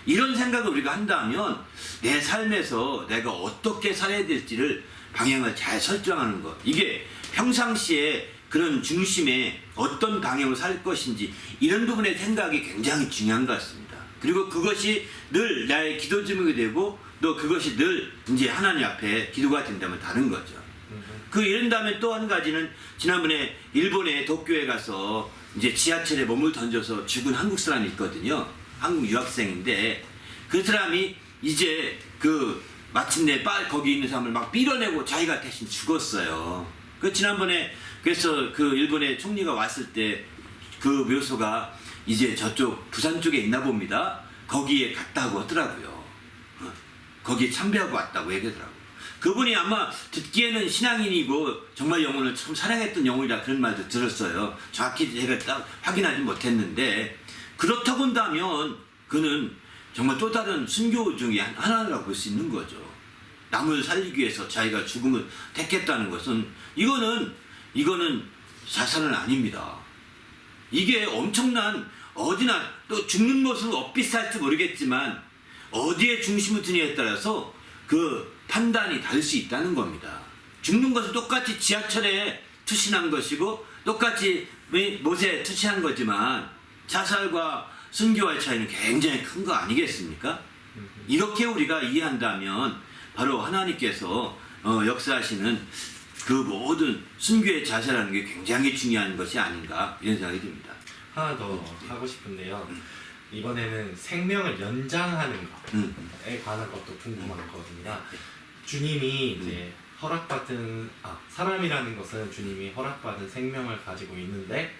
이런 생각을 우리가 한다면 내 삶에서 내가 어떻게 살아야 될지를 방향을 잘 설정하는 것. 이게 평상시에 그런 중심에 어떤 방향으로 살 것인지 이런 부분의 생각이 굉장히 중요한 것 같습니다. 그리고 그것이 늘 나의 기도 제목이 되고 또 그것이 늘 이제 하나님 앞에 기도가 된다면 다른 거죠. 이런 다음에 또 한 가지는 지난번에 일본의 도쿄에 가서 이제 지하철에 몸을 던져서 죽은 한국 사람이 있거든요. 한국 유학생인데 그 사람이 이제 마침내 거기 있는 사람을 막 밀어내고 자기가 대신 죽었어요. 지난번에 그래서 일본의 총리가 왔을 때 그 묘소가 이제 저쪽 부산 쪽에 있나 봅니다. 거기에 갔다고 하더라고요. 거기에 참배하고 왔다고 얘기하더라고요. 그분이 아마 듣기에는 신앙인이고 정말 영혼을 참 사랑했던 영혼이라 그런 말도 들었어요. 정확히 제가 딱 확인하지 못했는데 그렇다고 한다면 그는 정말 또 다른 순교 중에 하나라고 볼 수 있는 거죠. 남을 살리기 위해서 자기가 죽음을 택했다는 것은 이거는 자살은 아닙니다. 이게 엄청난 어디나 또 죽는 것은 엇비쌀지 모르겠지만 어디에 중심을 두냐에 따라서 그 판단이 다를 수 있다는 겁니다. 죽는 것은 똑같이 지하철에 투신한 것이고 똑같이 못에 투신한 거지만 자살과 순교와의 차이는 굉장히 큰 거 아니겠습니까? 이렇게 우리가 이해한다면 바로 하나님께서 역사하시는 그 모든 순교의 자세라는 게 굉장히 중요한 것이 아닌가 이런 생각이 듭니다. 하나 더 하고 싶은데요. 이번에는 생명을 연장하는 것에 관한 것도 궁금하거든요. 주님이 이제 허락받은 사람이라는 것은 주님이 허락받은 생명을 가지고 있는데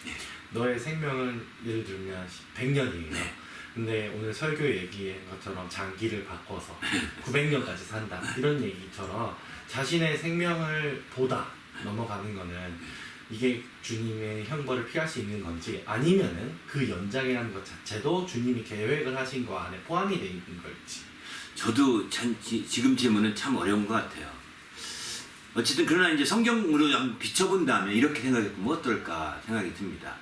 너의 생명은 예를 들면 100년이에요. 근데 오늘 설교 얘기한 것처럼 장기를 바꿔서 900년까지 산다 이런 얘기처럼 자신의 생명을 보다 넘어가는 거는 이게 주님의 형벌을 피할 수 있는 건지 아니면은 그 연장이라는 것 자체도 주님이 계획을 하신 거 안에 포함이 되어 있는 걸지. 저도 지금 질문은 참 어려운 것 같아요. 어쨌든 그러나 이제 성경으로 한번 비춰본다면 이렇게 생각해보면 어떨까 생각이 듭니다.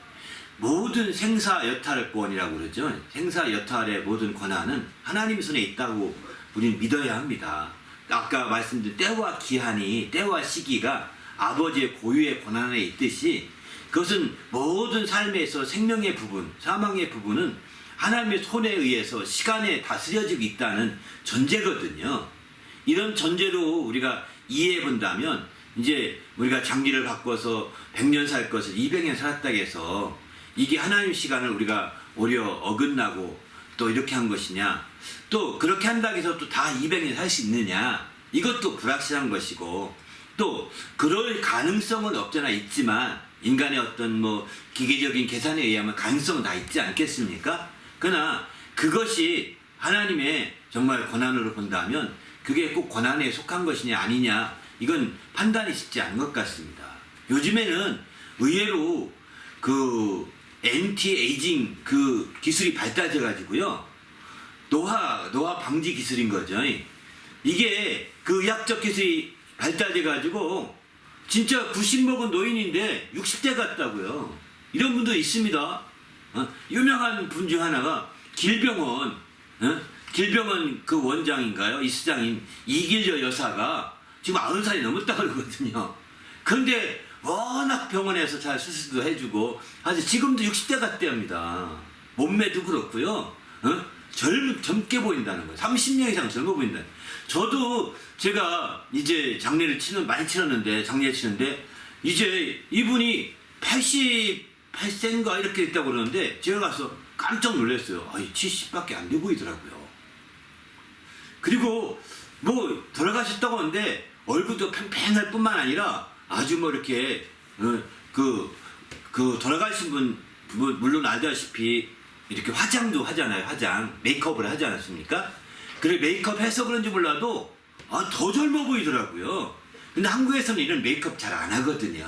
모든 생사여탈권이라고 그러죠. 생사여탈의 모든 권한은 하나님 손에 있다고 우리는 믿어야 합니다. 아까 말씀드린 때와 기한이, 때와 시기가 아버지의 고유의 권한 안에 있듯이 그것은 모든 삶에서 생명의 부분, 사망의 부분은 하나님의 손에 의해서 시간에 다스려지고 있다는 전제거든요. 이런 전제로 우리가 이해해 본다면 이제 우리가 장기를 바꿔서 100년 살 것을 200년 살았다고 해서 이게 하나님 시간을 우리가 오히려 어긋나고 또 이렇게 한 것이냐, 또 그렇게 한다고 해서 또 다 200년 살 수 있느냐, 이것도 불확실한 것이고, 또 그럴 가능성은 없잖아 있지만 인간의 어떤 기계적인 계산에 의하면 가능성은 다 있지 않겠습니까? 그러나 그것이 하나님의 정말 권한으로 본다면 그게 꼭 권한에 속한 것이냐 아니냐, 이건 판단이 쉽지 않은 것 같습니다. 요즘에는 의외로 엔티에이징 기술이 발달돼 가지고요, 노화 방지 기술인 거죠. 이게 의학적 기술이 발달돼 가지고 진짜 90 먹은 노인인데 60대 같다고요. 이런 분도 있습니다. 유명한 분 중 하나가 길병원 그 원장인가요? 이수장인 이길여 여사가 지금 90살이 넘었다 그러거든요. 그런데 워낙 병원에서 잘 수술도 해주고 아주 지금도 60대 같대합니다. 몸매도 그렇고요. 젊게 보인다는 거예요. 30년 이상 젊어 보인다. 저도 제가 이제 장례를 많이 치렀는데, 장례 치는데 이제 이분이 88세인가 이렇게 됐다고 그러는데 제가 가서 깜짝 놀랐어요. 70밖에 안 돼 보이더라고요. 그리고 돌아가셨다고 하는데 얼굴도 팽팽할 뿐만 아니라 아주 이렇게 돌아가신 분 물론 알다시피 이렇게 화장도 하잖아요. 메이크업을 하지 않았습니까? 그래 메이크업 해서 그런지 몰라도 더 젊어 보이더라고요. 근데 한국에서는 이런 메이크업 잘 안 하거든요.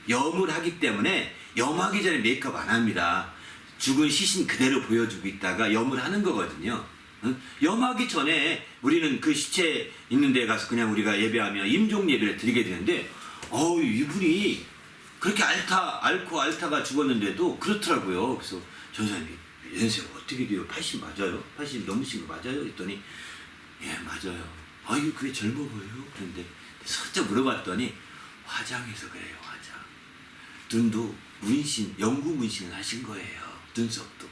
염을 하기 때문에 염하기 전에 메이크업 안 합니다. 죽은 시신 그대로 보여주고 있다가 염을 하는 거거든요. 응? 염하기 전에 우리는 그 시체 있는 데 가서 그냥 우리가 예배하며 임종 예배를 드리게 되는데 이분이 그렇게 앓고 앓다가 죽었는데도 그렇더라고요. 그래서 전사님이 연세가 어떻게 돼요? 80 맞아요? 80 넘으신 거 맞아요? 했더니 예 맞아요. 이거 그게 젊어 보여요? 그런데 살짝 물어봤더니 화장해서 그래요. 화장. 눈도 문신, 영구 문신을 하신 거예요. 눈썹도.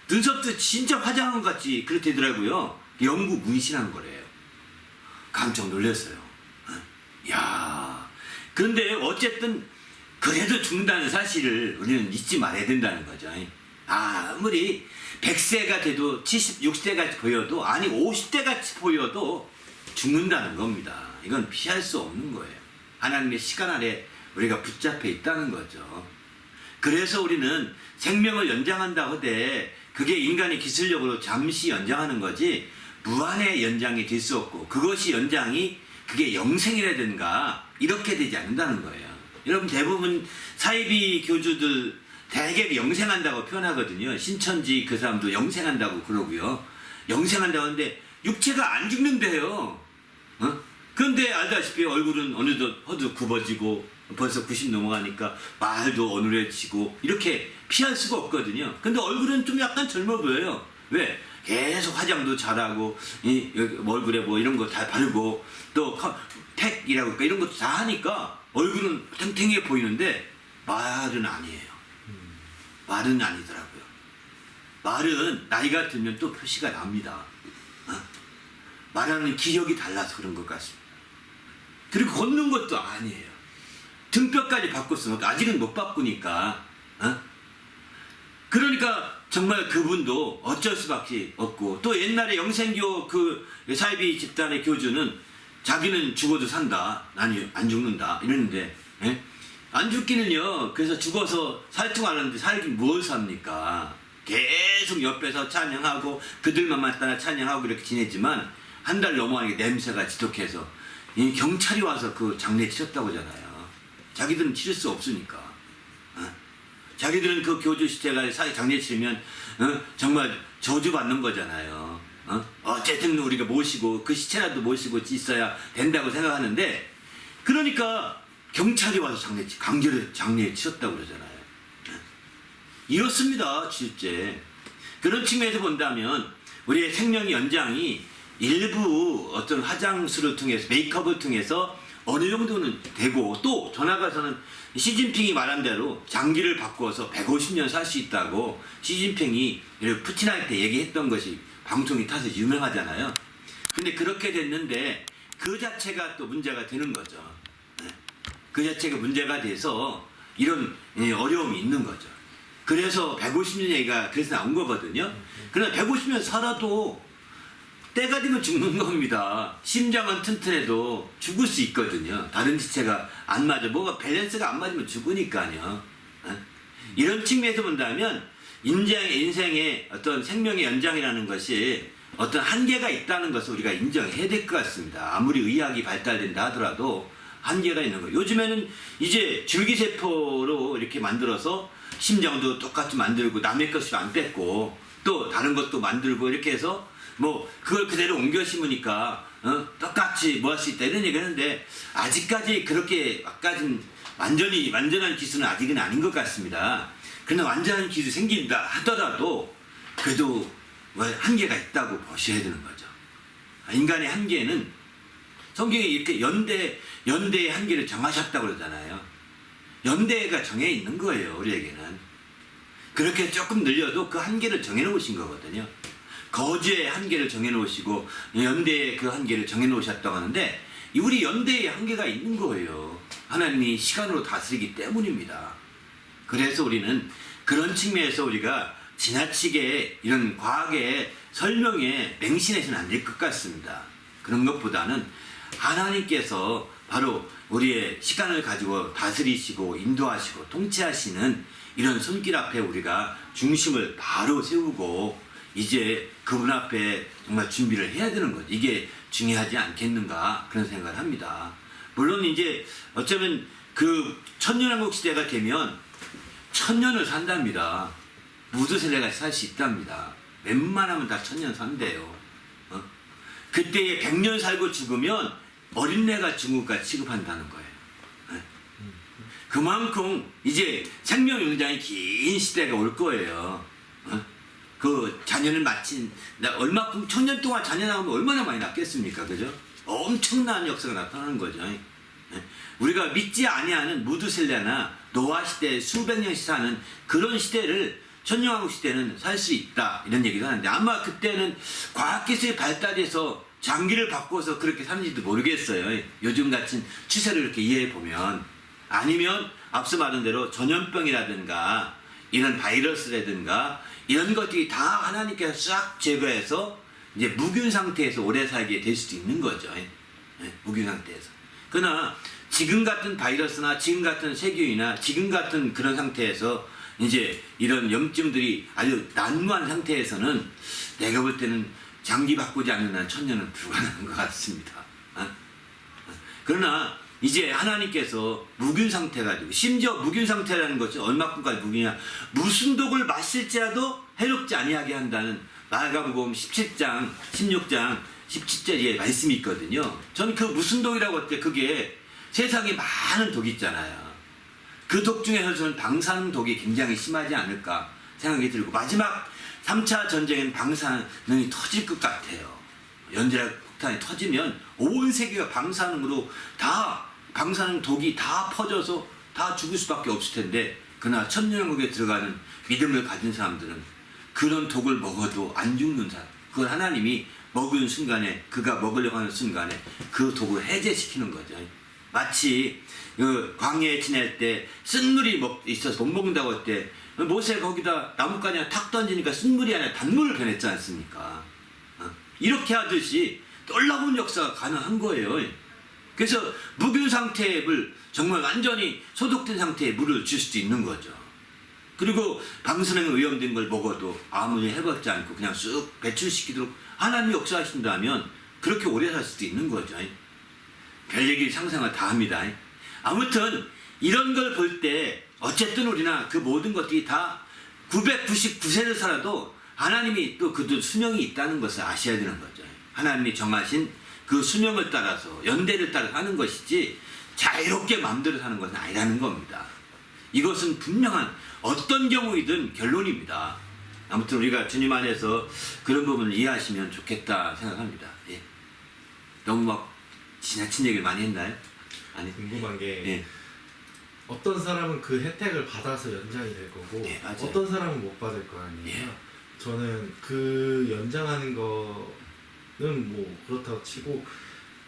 눈썹도 진짜 화장한 것 같이 그렇대더라고요. 영구 문신한 거래요. 깜짝 놀랐어요. 야, 그런데 어쨌든 그래도 죽는다는 사실을 우리는 잊지 말아야 된다는 거죠. 아무리 100세가 돼도 60세가 보여도 아니 50대같이 보여도 죽는다는 겁니다. 이건 피할 수 없는 거예요. 하나님의 시간 아래 우리가 붙잡혀 있다는 거죠. 그래서 우리는 생명을 연장한다고 하되 그게 인간의 기술력으로 잠시 연장하는 거지 무한의 연장이 될 수 없고 그것이 연장이 그게 영생이라든가 이렇게 되지 않는다는 거예요. 여러분 대부분 사이비 교주들 대개 영생한다고 표현하거든요. 신천지 그 사람도 영생한다고 그러고요. 영생한다고 하는데 육체가 안 죽는데요. 그런데 알다시피 얼굴은 어느덧 허드 굽어지고 벌써 90 넘어가니까 말도 어눌해지고 이렇게 피할 수가 없거든요. 근데 얼굴은 좀 약간 젊어 보여요. 왜? 계속 화장도 잘하고 여기 얼굴에 뭐 이런 거 다 바르고 또 팩이라고 할까 이런 것도 다 하니까 얼굴은 탱탱해 보이는데 말은 아니에요. 말은 아니더라고요. 말은 나이가 들면 또 표시가 납니다. 말하는 기력이 달라서 그런 것 같습니다. 그리고 걷는 것도 아니에요. 등뼈까지 바꿨으면 아직은 못 바꾸니까. 그러니까 정말 그분도 어쩔 수밖에 없고 또 옛날에 영생교 그 사이비 집단의 교주는 자기는 죽어도 산다. 난 안 죽는다. 이러는데 안 죽기는요. 그래서 죽어서 살충하는데 살긴 뭘 삽니까? 계속 옆에서 찬양하고 그들만 만나나 찬양하고 이렇게 지냈지만 한 달 넘어가니까 냄새가 지독해서 경찰이 와서 그 장례 치렀다고 하잖아요. 자기들은 치를 수 없으니까. 자기들은 그 교주 시체가 장례 치르면 정말 저주받는 거잖아요. 어쨌든 우리가 모시고 그 시체라도 모시고 있어야 된다고 생각하는데 그러니까 경찰이 와서 강제로 장례에 치렀다고 그러잖아요. 이렇습니다. 실제 그런 측면에서 본다면 우리의 생명의 연장이 일부 어떤 화장술을 통해서 메이크업을 통해서 어느 정도는 되고 또 전화가서는 시진핑이 말한 대로 장기를 바꾸어서 150년 살 수 있다고 시진핑이 푸틴할 때 얘기했던 것이 방송이 타서 유명하잖아요. 근데 그렇게 됐는데 그 자체가 또 문제가 되는 거죠. 그 자체가 문제가 돼서 이런 어려움이 있는 거죠. 그래서 150년 얘기가 그래서 나온 거거든요. 그러나 150년 살아도 때가 되면 죽는 겁니다. 심장은 튼튼해도 죽을 수 있거든요. 다른 지체가 안 맞아. 뭐가 밸런스가 안 맞으면 죽으니까요. 이런 측면에서 본다면 인생의 어떤 생명의 연장이라는 것이 어떤 한계가 있다는 것을 우리가 인정해야 될 것 같습니다. 아무리 의학이 발달된다 하더라도 한계가 있는 거예요. 요즘에는 이제 줄기세포로 이렇게 만들어서 심장도 똑같이 만들고 남의 것을 안 뺐고 또 다른 것도 만들고 이렇게 해서 뭐 그걸 그대로 옮겨 심으니까 똑같이 뭐 할 수 있다 이런 얘기 하는데 아직까지 그렇게까진 완전한 기술은 아직은 아닌 것 같습니다. 그러나 완전한 기술이 생긴다 하더라도 그래도 뭐 한계가 있다고 보셔야 되는 거죠. 인간의 한계는 성경에 이렇게 연대의 한계를 정하셨다고 그러잖아요. 연대가 정해 있는 거예요. 우리에게는. 그렇게 조금 늘려도 그 한계를 정해놓으신 거거든요. 거주의 한계를 정해놓으시고 연대의 그 한계를 정해놓으셨다고 하는데 우리 연대의 한계가 있는 거예요. 하나님이 시간으로 다스리기 때문입니다. 그래서 우리는 그런 측면에서 우리가 지나치게 이런 과학의 설명에 맹신해서는 안 될 것 같습니다. 그런 것보다는 하나님께서 바로 우리의 시간을 가지고 다스리시고 인도하시고 통치하시는 이런 손길 앞에 우리가 중심을 바로 세우고 이제 그분 앞에 정말 준비를 해야 되는 거죠. 이게 중요하지 않겠는가 그런 생각을 합니다. 물론 이제 어쩌면 그 천년왕국 시대가 되면 천년을 산답니다. 무드셀레같이 살 수 있답니다. 웬만하면 다 천년 산대요. 그때에 100년 살고 죽으면 어린애가 죽은 것과 취급한다는 거예요. 그만큼 이제 생명 연장이 긴 시대가 올 거예요. 그 자녀를 마친 얼마큼 천년 동안 자녀 낳으면 얼마나 많이 낳겠습니까, 그죠? 엄청난 역사가 나타나는 거죠. 우리가 믿지 아니하는 무드셀레나 노아 시대 수백 년씩 사는 그런 시대를 천년왕국 시대는 살 수 있다 이런 얘기를 하는데 아마 그때는 과학기술이 발달해서 장기를 바꿔서 그렇게 사는지도 모르겠어요. 요즘 같은 추세를 이렇게 이해해 보면 아니면 앞서 말한 대로 전염병이라든가 이런 바이러스라든가 이런 것들이 다 하나님께서 싹 제거해서 이제 무균 상태에서 오래 살게 될 수도 있는 거죠. 무균 상태에서. 그러나 지금 같은 바이러스나 지금 같은 세균이나 지금 같은 그런 상태에서 이제 이런 염증들이 아주 난무한 상태에서는 내가 볼 때는 장기 바꾸지 않는 한 천년은 불가능한 것 같습니다. 그러나 이제 하나님께서 무균 상태 가지고 심지어 무균 상태라는 것이 얼마큼까지 무균이냐 무슨 독을 마실지라도 해롭지 아니하게 한다는 마가복음 17장 16장 17절에 말씀이 있거든요. 저는 그 무슨 독이라고 할 때 그게 세상에 많은 독이 있잖아요. 그 독 중에서 저는 방사능 독이 굉장히 심하지 않을까 생각이 들고 마지막 3차 전쟁엔 방사능이 터질 것 같아요. 연쇄적 폭탄이 터지면 온 세계가 방사능으로 다 방사능 독이 다 퍼져서 다 죽을 수밖에 없을 텐데 그러나 천년왕국에 들어가는 믿음을 가진 사람들은 그런 독을 먹어도 안 죽는 사람 그걸 하나님이 먹은 순간에 그가 먹으려고 하는 순간에 그 독을 해제시키는 거죠. 마치 그 광야에 지낼 때 쓴물이 있어서 못 먹는다고 할 때 모세가 거기다 나뭇가지나 탁 던지니까 쓴물이 아니라 단물을 변했지 않습니까? 이렇게 하듯이 놀라운 역사가 가능한 거예요. 그래서 무균 상태의 물 정말 완전히 소독된 상태의 물을 줄 수도 있는 거죠. 그리고 방사능 오염된 걸 먹어도 아무리 해봤지 않고 그냥 쑥 배출시키도록 하나님이 역사하신다면 그렇게 오래 살 수도 있는 거죠. 별 얘기 상상을 다 합니다. 아무튼 이런 걸 볼 때 어쨌든 우리나 그 모든 것들이 다 999세를 살아도 하나님이 또 그들 수명이 있다는 것을 아셔야 되는 거죠. 하나님이 정하신 그 수명을 따라서 연대를 따라서 하는 것이지 자유롭게 마음대로 사는 것은 아니라는 겁니다. 이것은 분명한 어떤 경우이든 결론입니다. 아무튼 우리가 주님 안에서 그런 부분을 이해하시면 좋겠다 생각합니다. 예. 너무 막 지나친 얘기를 많이 했나요? 아니. 궁금한 게 예. 어떤 사람은 그 혜택을 받아서 연장이 될 거고 네, 맞아요. 어떤 사람은 못 받을 거 아니에요. 예. 저는 그 연장하는 거는 뭐 그렇다고 치고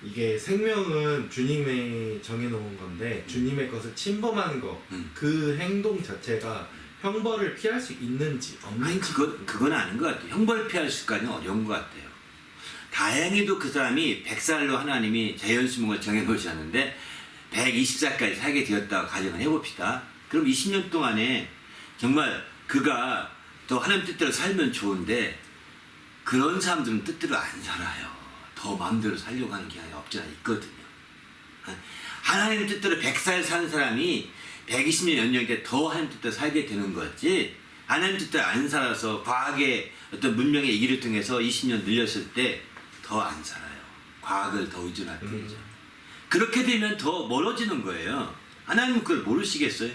이게 생명은 주님이 정해놓은 건데 주님의 것을 침범하는 거 그 행동 자체가 형벌을 피할 수 있는지 없는지 아니 그건 아닌 것 같아요. 형벌 피할 수까지는 어려운 것 같아요. 다행히도 그 사람이 100살로 하나님이 자연수명을 정해놓으셨는데 120살까지 살게 되었다고 가정을 해봅시다. 그럼 20년 동안에 정말 그가 또 하나님 뜻대로 살면 좋은데 그런 사람들은 뜻대로 안 살아요. 더 마음대로 살려고 하는 경향이 없지 않아 있거든요. 하나님 뜻대로 100살 사는 사람이 120년 연령때 더 하나님 뜻대로 살게 되는 거지 하나님 뜻대로 안 살아서 과학의 어떤 문명의 얘기를 통해서 20년 늘렸을 때 더 안 살아요. 과학을 더 의존할 때죠. 그렇게 되면 더 멀어지는 거예요. 하나님은 그걸 모르시겠어요?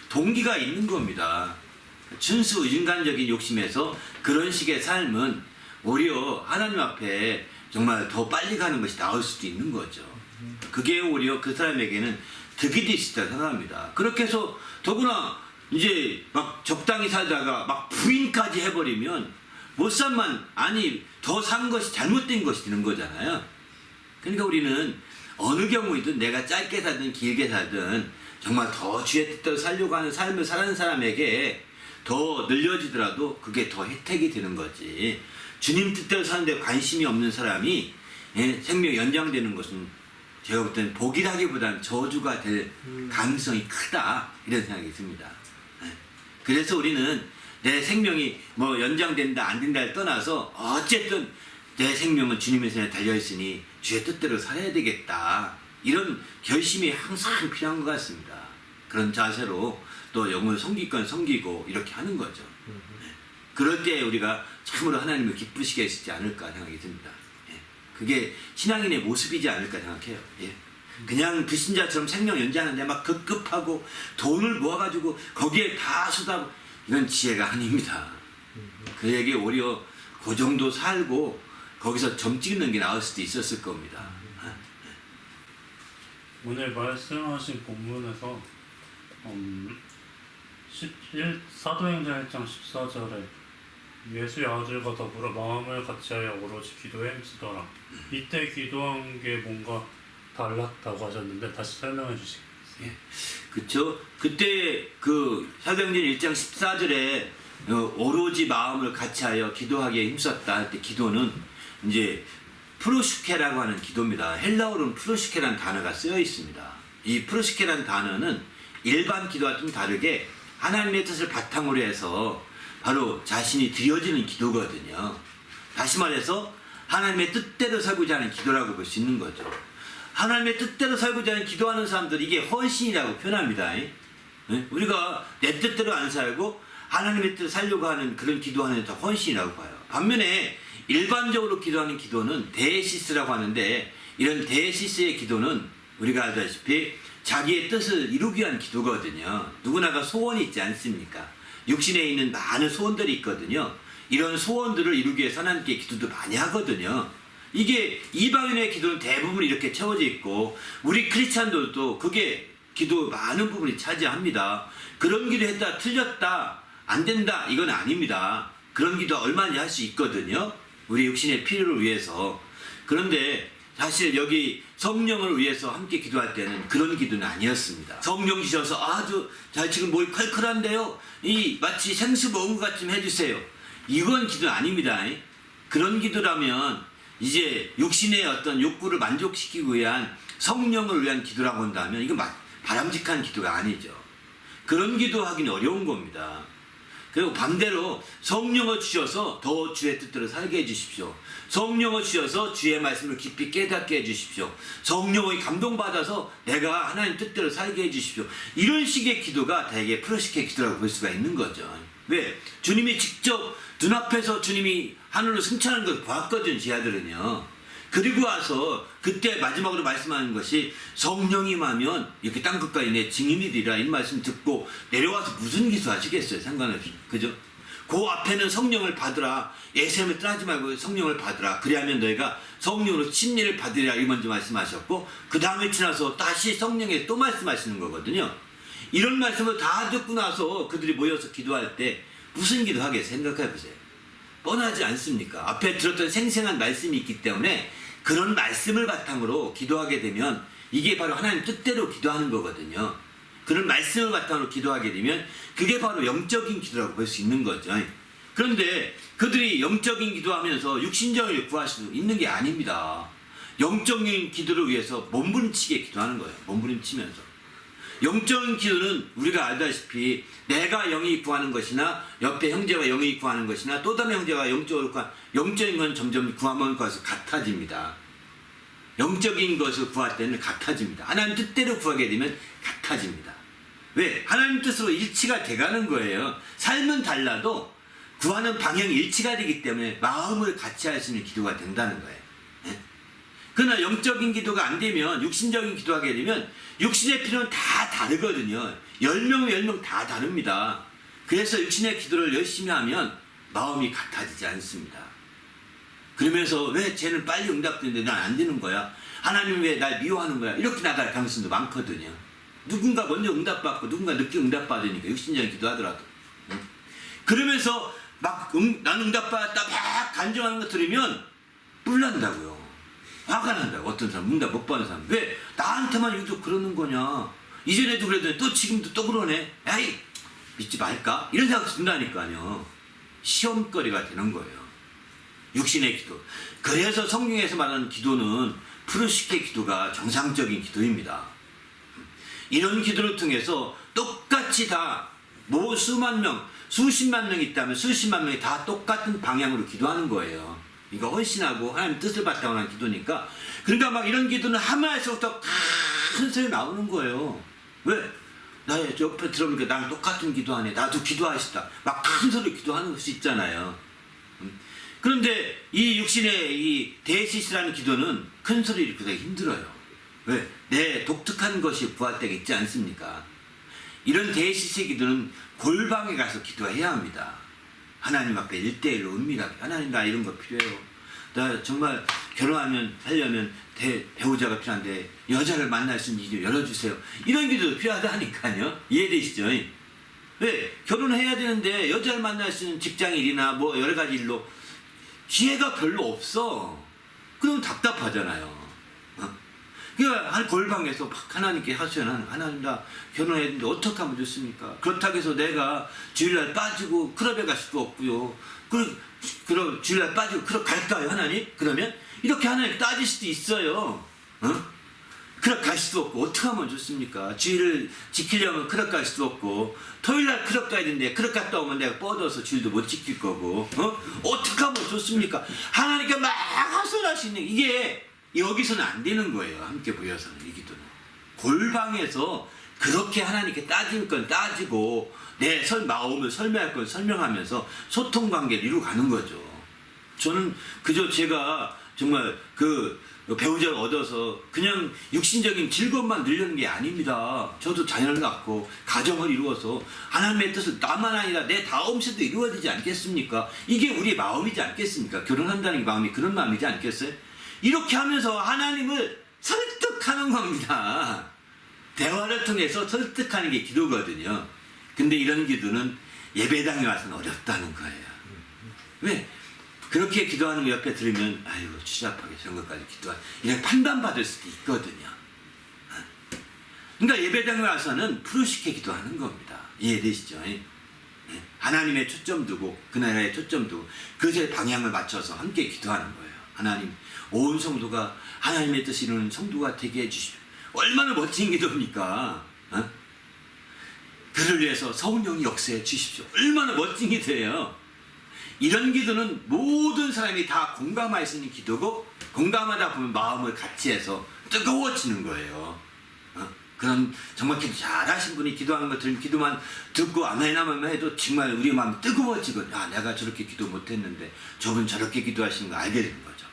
동기가 있는 겁니다. 순수 인간적인 욕심에서 그런 식의 삶은 오히려 하나님 앞에 정말 더 빨리 가는 것이 나을 수도 있는 거죠. 그게 오히려 그 사람에게는 득이 될 수 있다고 생각합니다. 그렇게 해서 더구나 이제 막 적당히 살다가 막 부인까지 해버리면 못 산만 아니 더 산 것이 잘못된 것이 되는 거잖아요. 그러니까 우리는 어느 경우이든 내가 짧게 살든 길게 살든 정말 더 주의 뜻대로 살려고 하는 삶을 사는 사람에게 더 늘려지더라도 그게 더 혜택이 되는 거지. 주님 뜻대로 사는데 관심이 없는 사람이 생명이 연장되는 것은 제가 볼 때는 복이라기보다는 저주가 될 가능성이 크다 이런 생각이 듭니다. 그래서 우리는 내 생명이 뭐 연장된다 안 된다를 떠나서 어쨌든 내 생명은 주님의 손에 달려있으니 주의 뜻대로 살아야 되겠다 이런 결심이 항상 필요한 것 같습니다. 그런 자세로 또 영혼을 섬길 건 섬기고 이렇게 하는 거죠. 그럴 때 우리가 참으로 하나님을 기쁘시게 하시지 않을까 생각이 듭니다. 예. 그게 신앙인의 모습이지 않을까 생각해요. 예. 그냥 불신자처럼 생명 연장하는데 막 급급하고 돈을 모아가지고 거기에 다 쏟아, 이건 지혜가 아닙니다. 그에게 오히려 그 정도 살고 거기서 점 찍는 게 나을 수도 있었을 겁니다. 오늘 말씀하신 본문에서 사도행전 1장 14절에 예수의 아들과 더불어 마음을 같이하여 오로지 기도에 힘쓰더라. 이때 기도한 게 뭔가 달랐다고 하셨는데 다시 설명해 주시겠어요? 예. 그쵸? 그때 그 사도행전 1장 14절에 오로지 마음을 같이하여 기도하기에 힘썼다 할 때 기도는 이제 프로슈케라고 하는 기도입니다. 헬라어로는 프로슈케라는 단어가 쓰여 있습니다. 이 프로슈케라는 단어는 일반 기도와 좀 다르게 하나님의 뜻을 바탕으로 해서 바로 자신이 드려지는 기도거든요. 다시 말해서 하나님의 뜻대로 살고자 하는 기도라고 볼 수 있는 거죠. 하나님의 뜻대로 살고자 하는 기도하는 사람들, 이게 헌신이라고 표현합니다. 우리가 내 뜻대로 안 살고 하나님의 뜻을 살려고 하는 그런 기도하는 다 헌신이라고 봐요. 반면에 일반적으로 기도하는 기도는 데에시스라고 하는데, 이런 데에시스의 기도는 우리가 알다시피 자기의 뜻을 이루기 위한 기도거든요. 누구나가 소원이 있지 않습니까? 육신에 있는 많은 소원들이 있거든요. 이런 소원들을 이루기 위해서 하나님께 기도도 많이 하거든요. 이게 이방인의 기도는 대부분 이렇게 채워져 있고, 우리 크리스찬들도 그게 기도 많은 부분이 차지합니다. 그런 기도 했다 틀렸다 안 된다 이건 아닙니다. 그런 기도 얼마나 할 수 있거든요. 우리 육신의 필요를 위해서. 그런데 사실 여기 성령을 위해서 함께 기도할 때는 그런 기도는 아니었습니다. 성령 주셔서 아주 자 지금 뭘 컬컬한데요, 이 마치 생수 먹은 것 좀 해주세요, 이건 기도는 아닙니다. 그런 기도라면 이제 육신의 어떤 욕구를 만족시키기 위한 성령을 위한 기도라고 한다면 이건 바람직한 기도가 아니죠. 그런 기도하기는 어려운 겁니다. 그리고 반대로 성령을 주셔서 더 주의 뜻대로 살게 해주십시오. 성령을 주셔서 주의 말씀을 깊이 깨닫게 해주십시오. 성령의 감동받아서 내가 하나님 뜻대로 살게 해주십시오. 이런 식의 기도가 대개 프로시케 기도라고 볼 수가 있는 거죠. 왜? 주님이 직접 눈앞에서 주님이 하늘로 승천하는 걸 봤거든요, 제 아들은요. 그리고 와서 그때 마지막으로 말씀하는 것이 성령이 임하면 이렇게 땅끝까지 내 증인이 되리라, 이 말씀 듣고 내려와서 무슨 기도 하시겠어요? 상관없이. 그죠? 그 앞에는 성령을 받으라, 예수님을 떠나지 말고 성령을 받으라, 그리하면 너희가 성령으로 침례를 받으리라, 이 먼저 말씀하셨고, 그 다음에 지나서 다시 성령에 또 말씀하시는 거거든요. 이런 말씀을 다 듣고 나서 그들이 모여서 기도할 때 무슨 기도하겠어요? 생각해 보세요. 뻔하지 않습니까? 앞에 들었던 생생한 말씀이 있기 때문에 그런 말씀을 바탕으로 기도하게 되면 이게 바로 하나님 뜻대로 기도하는 거거든요. 그런 말씀을 바탕으로 기도하게 되면 그게 바로 영적인 기도라고 볼 수 있는 거죠. 그런데 그들이 영적인 기도하면서 육신적을 구할 수 있는 게 아닙니다. 영적인 기도를 위해서 몸부림치게 기도하는 거예요. 몸부림치면서. 영적인 기도는 우리가 알다시피 내가 영이 구하는 것이나 옆에 형제가 영이 구하는 것이나 또 다른 형제가 영적으로 영적인 건 점점 구하면 구해서 같아집니다. 영적인 것을 구할 때는 같아집니다. 하나님 뜻대로 구하게 되면 같아집니다. 왜? 하나님 뜻으로 일치가 돼가는 거예요. 삶은 달라도 구하는 방향이 일치가 되기 때문에 마음을 같이 할 수 있는 기도가 된다는 거예요. 그러나 영적인 기도가 안 되면, 육신적인 기도하게 되면 육신의 필요는 다 다르거든요. 10명 10명 다 다릅니다. 그래서 육신의 기도를 열심히 하면 마음이 같아지지 않습니다. 그러면서 왜 쟤는 빨리 응답되는데 난 안 되는 거야? 하나님 왜 날 미워하는 거야? 이렇게 나갈 가능성도 많거든요. 누군가 먼저 응답받고 누군가 늦게 응답받으니까, 육신적인 기도하더라도. 그러면서 막 나는 응답받았다 막 간증하는 거 들으면 뿔난다고요. 화가 난다고. 어떤 사람 응답 못 받는 사람. 왜 나한테만 유독 그러는 거냐? 이전에도 그랬더니 또 지금도 또 그러네. 에이 믿지 말까? 이런 생각 든다니까요. 시험거리가 되는 거예요. 육신의 기도. 그래서 성경에서 말하는 기도는 프로시케 기도가 정상적인 기도입니다. 이런 기도를 통해서 똑같이 다 수만 명, 수십만 명이 있다면 수십만 명이 다 똑같은 방향으로 기도하는 거예요. 이거 헌신하고 하나님 뜻을 바탕으로 하는 기도니까. 그러니까 막 이런 기도는 하면 할수록 더 큰 소리 나오는 거예요. 왜? 나 옆에 들어보니까 나랑 똑같은 기도하네. 나도 기도하시다. 막 큰 소리 기도하는 것이 있잖아요. 그런데 이 육신의 이 데시스라는 기도는 큰 소리를 부르기 힘들어요. 왜? 내 독특한 것이 부활되게 있지 않습니까? 이런 데시스의 기도는 골방에 가서 기도해야 합니다. 하나님 앞에 1대1로 은밀하게. 하나님 나 이런 거 필요해요. 나 정말 하려면 배우자가 필요한데 여자를 만날 수 있는 길 열어주세요. 이런 기도도 필요하다니까요. 이해되시죠? 왜? 결혼해야 되는데 여자를 만날 수 있는 직장 일이나 뭐 여러 가지 일로 기회가 별로 없어. 그럼 답답하잖아요. 그러니까 한 골방에서 막 하나님께 하소연. 하나님 나 결혼했는데 어떻게 하면 좋습니까? 그렇다고 해서 내가 주일날 빠지고 클럽에 갈 수도 없고요. 그럼 주일날 빠지고 클럽 갈까요 하나님? 그러면 이렇게 하나님 따질 수도 있어요. 클럽 갈 수도 없고 어떻게 하면 좋습니까? 주일을 지키려면 클럽 갈 수도 없고 토요일날 클럽 가야 되는데 클럽 갔다 오면 내가 뻗어서 주일도 못 지킬 거고 어떻게 하면 좋습니까? 하나님께 막 하소연할 수 있는 이게 여기서는 안 되는 거예요. 함께 모여서는 이 기도는 골방에서 그렇게 하나님께 따질 건 따지고 내 마음을 설명할 건 설명하면서 소통 관계를 이루어가는 거죠. 저는 그저 제가 정말 그 배우자를 얻어서 그냥 육신적인 즐거움만 누리는 게 아닙니다. 저도 자녀를 낳고 가정을 이루어서 하나님의 뜻을 나만 아니라 내 다음 세도 이루어지지 않겠습니까? 이게 우리의 마음이지 않겠습니까? 결혼한다는 게 마음이 그런 마음이지 않겠어요? 이렇게 하면서 하나님을 설득하는 겁니다. 대화를 통해서 설득하는 게 기도거든요. 근데 이런 기도는 예배당에 와서는 어렵다는 거예요. 왜? 그렇게 기도하는 거 옆에 들으면 아이고 추잡하게 저런 것까지 기도하 이렇게 판단받을 수도 있거든요. 그러니까 예배당에 와서는 푸르시게 기도하는 겁니다. 이해되시죠? 하나님의 초점 두고 그 나라에 초점 두고 그의 방향을 맞춰서 함께 기도하는 거예요. 하나님 온 성도가 하나님의 뜻을 이루는 성도가 되게 해주십시오. 얼마나 멋진 기도입니까? 그를 위해서 성령이 역사해 주십시오. 얼마나 멋진 기도예요. 이런 기도는 모든 사람이 다 공감할 수 있는 기도고 공감하다 보면 마음을 같이 해서 뜨거워지는 거예요. 그런 정말 기도 잘하신 분이 기도하는 거 들으면 기도만 듣고 아멘하면 해도 정말 우리 마음이 뜨거워지거든요. 아, 내가 저렇게 기도 못했는데 저분 저렇게 기도하시는 거 알게 되는 거죠.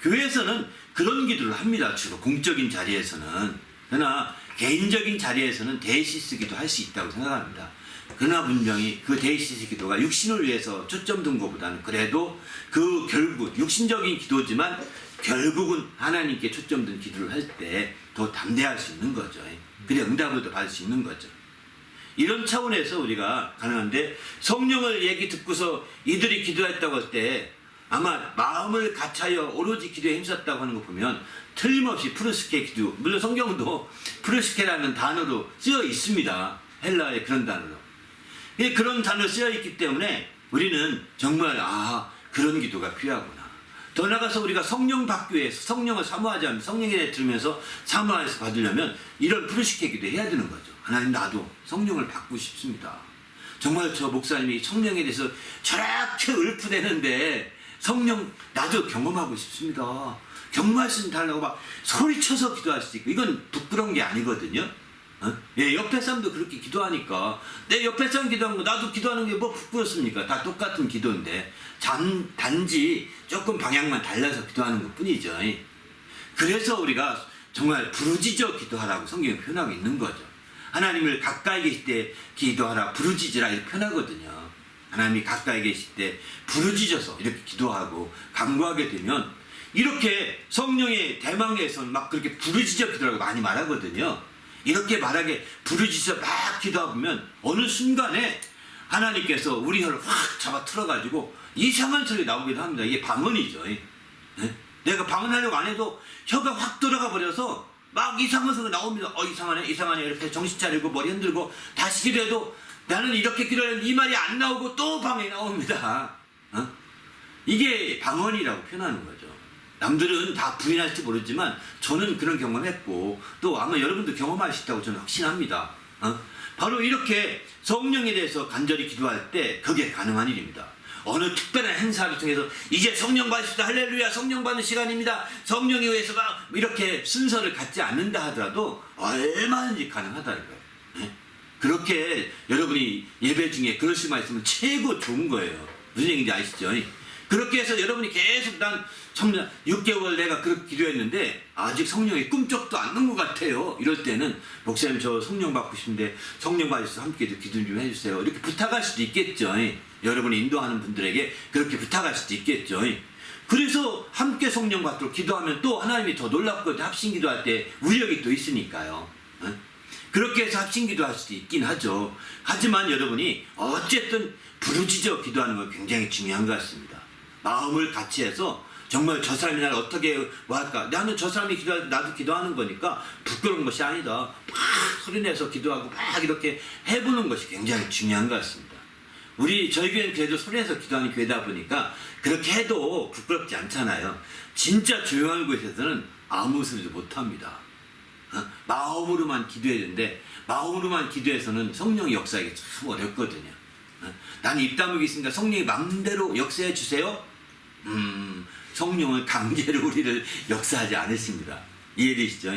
교회에서는 그런 기도를 합니다. 주로 공적인 자리에서는. 그러나 개인적인 자리에서는 데이시스 기도 할 수 있다고 생각합니다. 그러나 분명히 그 데이시스 기도가 육신을 위해서 초점 둔 것보다는 그래도 그 결국 육신적인 기도지만 결국은 하나님께 초점 둔 기도를 할 때 더 담대할 수 있는 거죠. 그래 응답을 더 받을 수 있는 거죠. 이런 차원에서 우리가 가능한데 성령을 얘기 듣고서 이들이 기도했다고 할 때 아마 마음을 같이하여 오로지 기도에 힘썼다고 하는 거 보면 틀림없이 프루스케 기도, 물론 성경도 프루스케라는 단어로 쓰여 있습니다. 헬라의 그런 단어로. 그런 단어로 쓰여 있기 때문에 우리는 정말 그런 기도가 필요하구나. 더 나아가서 우리가 성령 받기 위해서 성령을 사모하지 않으면 성령에 대해 들으면서 사모해서 받으려면 이런 프루스케 기도 해야 되는 거죠. 하나님 나도 성령을 받고 싶습니다. 정말 저 목사님이 성령에 대해서 저렇게 읊으대는데 성령 나도 경험하고 싶습니다. 경험할 수 있는 달라고 막 소리쳐서 기도할 수 있고 이건 부끄러운 게 아니거든요. 예, 옆에 사람도 그렇게 기도하니까 내 옆에 사람 기도하는 거 나도 기도하는 게 뭐 부끄럽습니까? 다 똑같은 기도인데 단지 조금 방향만 달라서 기도하는 것 뿐이죠. 그래서 우리가 정말 부르짖어 기도하라고 성경이 표현하고 있는 거죠. 하나님을 가까이 계실 때 기도하라 부르짖으라 이렇게 표현하거든요. 하나님이 가까이 계실 때 부르짖어서 이렇게 기도하고 간구하게 되면 이렇게 성령의 대망에서는 막 그렇게 부르짖어 기도라고 많이 말하거든요. 이렇게 말하게 부르짖어 막 기도하면 어느 순간에 하나님께서 우리 혀를 확 잡아 틀어가지고 이상한 소리 나오기도 합니다. 이게 방언이죠. 내가 방언하려고 안 해도 혀가 확 들어가 버려서 막 이상한 소리가 나옵니다. 이상하네 이렇게 정신 차리고 머리 흔들고 다시 기도해도 나는 이렇게 기도했는데 이 말이 안 나오고 또 방언이 나옵니다. 이게 방언이라고 표현하는 거죠. 남들은 다 부인할지 모르지만 저는 그런 경험했고 또 아마 여러분도 경험하셨다고 저는 확신합니다. 바로 이렇게 성령에 대해서 간절히 기도할 때 그게 가능한 일입니다. 어느 특별한 행사를 통해서 이제 성령 받으십시다 할렐루야 성령 받는 시간입니다 성령에 의해서 막 이렇게 순서를 갖지 않는다 하더라도 얼마든지 가능하다는 거예요. 예? 그렇게 여러분이 예배 중에 그럴 수만 있으면 최고 좋은 거예요. 무슨 얘기인지 아시죠? 그렇게 해서 여러분이 계속 난 정말 6개월 내가 그렇게 기도했는데 아직 성령이 꿈쩍도 않는 것 같아요. 이럴 때는 목사님 저 성령 받고 싶은데 성령 받으셔서 함께 기도 좀 해주세요. 이렇게 부탁할 수도 있겠죠. 여러분이 인도하는 분들에게 그렇게 부탁할 수도 있겠죠. 그래서 함께 성령 받도록 기도하면 또 하나님이 더 놀랍거든요. 합심기도할 때 우력이 또 있으니까요. 그렇게 해서 합심기도할 수도 있긴 하죠. 하지만 여러분이 어쨌든 부르짖어 기도하는 건 굉장히 중요한 것 같습니다. 마음을 같이 해서 정말 저 사람이 나를 어떻게 뭐 할까? 나는 저 사람이 나도 기도하는 거니까 부끄러운 것이 아니다. 막 소리내서 기도하고 막 이렇게 해보는 것이 굉장히 중요한 것 같습니다. 저희 교회는 그래도 소리내서 기도하는 교회다 보니까 그렇게 해도 부끄럽지 않잖아요. 진짜 조용한 곳에서는 아무 소리도 못합니다. 마음으로만 기도해야 되는데 마음으로만 기도해서는 성령의 역사하기 참 어렵거든요. 나는 입 다물고 있으니까 성령이 마음대로 역사해 주세요. 성령은 강제로 우리를 역사하지 않으십니다. 이해되시죠?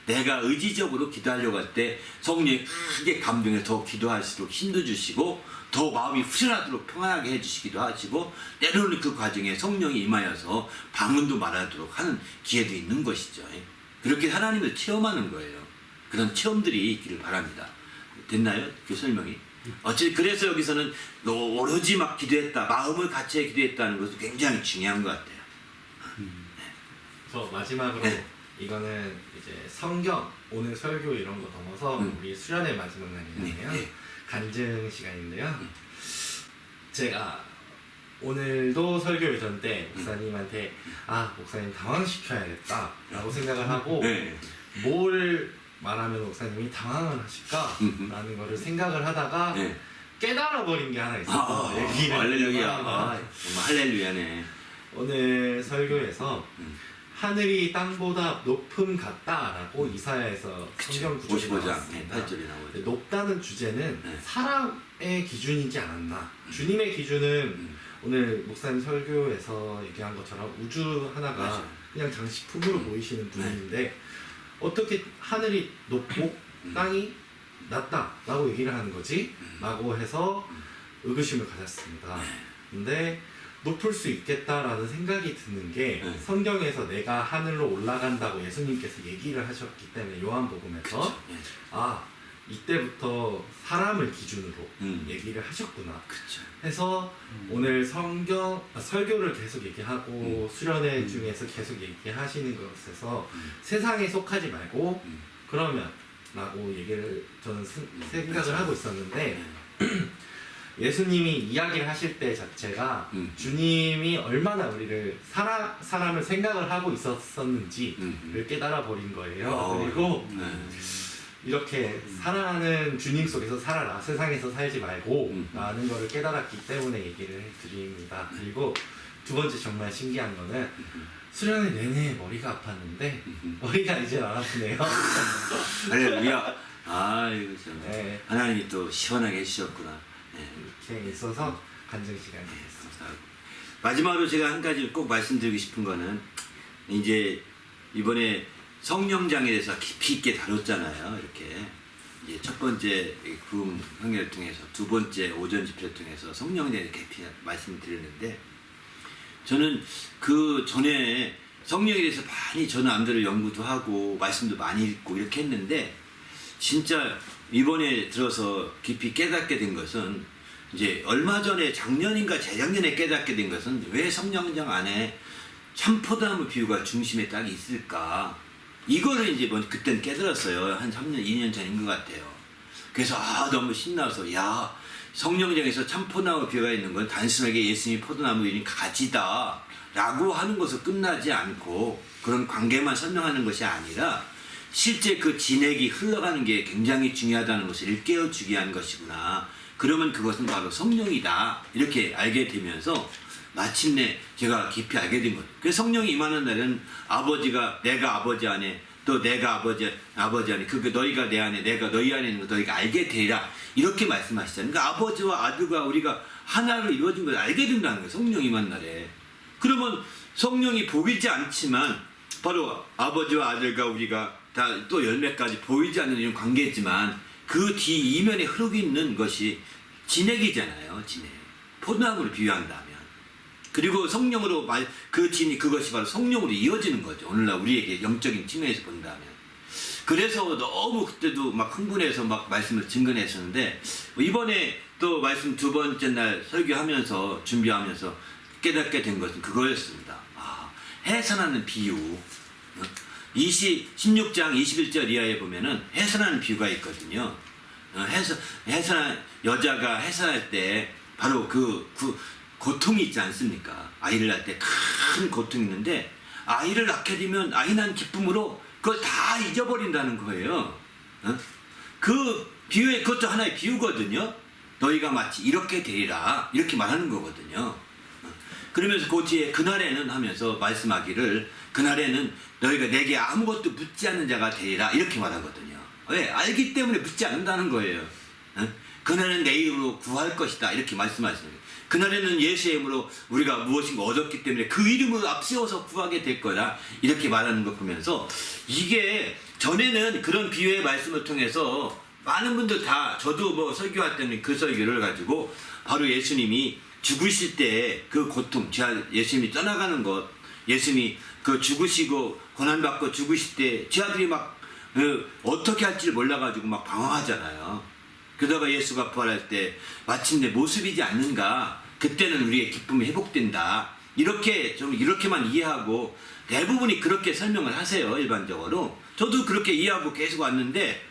내가 의지적으로 기도하려고 할 때 성령이 크게 감동해서 더 기도할수록 힘도 주시고 더 마음이 후련하도록 평안하게 해주시기도 하시고 때로는 그 과정에 성령이 임하여서 방언도 말하도록 하는 기회도 있는 것이죠. 그렇게 하나님을 체험하는 거예요. 그런 체험들이 있기를 바랍니다. 됐나요? 그 설명이? 그래서 여기서는 오로지 막 기도했다, 마음을 같이 해 기도했다는 것도 굉장히 중요한 것 같아요. 저 마지막으로 네. 이거는 이제 성경 오늘 설교 이런 거 넘어서 우리 수련의 마지막 날이잖아요. 네. 간증 시간인데요. 제가 오늘도 설교 예전 때 목사님한테 목사님 당황시켜야겠다 라고 생각을 하고 네. 뭘 말하면 목사님이 당황을 하실까 라는 거를 생각을 하다가 네. 깨달아 버린 게 하나 있어서 얘기를 할렐루야. 합니다. 정말 할렐루야네. 오늘 설교에서 하늘이 땅보다 높음 같다라고 이사야에서 성경 구절이 55장 나왔습니다. 8절이 나오죠. 높다는 주제는 네. 사람의 기준이지 않았나. 주님의 기준은 오늘 목사님 설교에서 얘기한 것처럼 우주 하나가 맞아요. 그냥 장식품으로 보이시는 분인데 어떻게 하늘이 높고 땅이 낮다라고 얘기를 하는 거지? 라고 해서 의구심을 가졌습니다. 근데 높을 수 있겠다라는 생각이 드는 게 성경에서 내가 하늘로 올라간다고 예수님께서 얘기를 하셨기 때문에 요한복음에서 이때부터 사람을 기준으로 얘기를 하셨구나 그쵸. 해서 오늘 설교를 계속 얘기하고 수련회 중에서 계속 얘기하시는 것에서 세상에 속하지 말고 그러면 라고 얘기를 저는 생각을 하고 있었는데 예수님이 이야기를 하실 때 자체가 주님이 얼마나 우리를 사람을 생각을 하고 있었는지를 깨달아 버린 거예요. 그리고 이렇게 살아가는 주님 속에서 살아라, 세상에서 살지 말고 라는 거를 깨달았기 때문에 얘기를 드립니다. 그리고 두 번째 정말 신기한 거는 수련회 내내 머리가 아팠는데 머리가 이제 안 아프네요. 할렐루야. 아이고 참. 네. 하나님이 또 시원하게 해주셨구나. 네. 이렇게 있어서 간증 시간이 됐습니다. 마지막으로 제가 한 가지 꼭 말씀드리고 싶은 거는 이제 이번에 성령장에 대해서 깊이 있게 다뤘잖아요. 이렇게 이제 첫 번째 구음 항해를 통해서 두 번째 오전 집회를 통해서 성령에 대해 깊이 말씀드렸는데 저는 그 전에 성령에 대해서 많이 저는 남들을 연구도 하고 말씀도 많이 읽고 이렇게 했는데 진짜 이번에 들어서 깊이 깨닫게 된 것은 이제 얼마 전에 작년인가 재작년에 깨닫게 된 것은 왜 성령장 안에 참포도나무 비유가 중심에 딱 있을까 이거를 이제 그때는 깨달았어요. 한 3년 2년 전인 것 같아요. 그래서 너무 신나서 성령장에서 참포도나무 비유가 있는 건 단순하게 예수님이 포도나무인 가지다 라고 하는 것으로 끝나지 않고 그런 관계만 설명하는 것이 아니라 실제 그 진액이 흘러가는 게 굉장히 중요하다는 것을 일깨워주게 한 것이구나. 그러면 그것은 바로 성령이다. 이렇게 알게 되면서 마침내 제가 깊이 알게 된 거예요. 그래서 성령이 임하는 날은 내가 아버지 안에 또 내가 아버지 안에 그 너희가 내 안에 내가 너희 안에 있는 거 너희가 알게 되리라 이렇게 말씀하시잖아요. 그러니까 아버지와 아들과 우리가 하나로 이루어진 걸 알게 된다는 거예요. 성령이 만날에. 그러면 성령이 보이지 않지만 바로 아버지와 아들과 우리가 다 또 열매까지 보이지 않는 이런 관계지만 그 뒤 이면에 흐르고 있는 것이 진액이잖아요. 진액. 포도나무를 비유한다면. 그리고 성령으로 그 진이 그것이 바로 성령으로 이어지는 거죠. 오늘날 우리에게 영적인 측면에서 본다면. 그래서 너무 그때도 막 흥분해서 막 말씀을 증거했었는데 이번에 또 말씀 두 번째 날 설교하면서 준비하면서 깨닫게 된 것은 그거였습니다. 해산하는 비유. 16장 21절 이하에 보면은 해산하는 비유가 있거든요. 해산 여자가 해산할 때 바로 그 고통이 있지 않습니까? 아이를 낳을 때 큰 고통이 있는데 아이를 낳게 되면 아이 난 기쁨으로 그걸 다 잊어버린다는 거예요. 그 비유에 그것도 하나의 비유거든요. 너희가 마치 이렇게 되리라 이렇게 말하는 거거든요. 그러면서 그 뒤에 그날에는 하면서 말씀하기를 그날에는 너희가 내게 아무것도 묻지 않는 자가 되리라 이렇게 말하거든요. 왜? 알기 때문에 묻지 않는다는 거예요. 그날은 내 이름으로 구할 것이다 이렇게 말씀하시는 거예요. 그날에는 예수의 이름으로 우리가 무엇인가 얻었기 때문에 그 이름을 앞세워서 구하게 될 거다 이렇게 말하는 거 보면서 이게 전에는 그런 비유의 말씀을 통해서 많은 분들 다 저도 뭐 설교할 때는 그 설교를 가지고 바로 예수님이 죽으실 때 그 고통, 예수님이 떠나가는 것, 예수님이 그 죽으시고 고난받고 죽으실 때 제 아들이 막 어떻게 할지를 몰라가지고 막 방황하잖아요. 그러다가 예수가 부활할 때 마침내 모습이지 않는가 그때는 우리의 기쁨이 회복된다 이렇게만 이해하고 대부분이 그렇게 설명을 하세요. 일반적으로 저도 그렇게 이해하고 계속 왔는데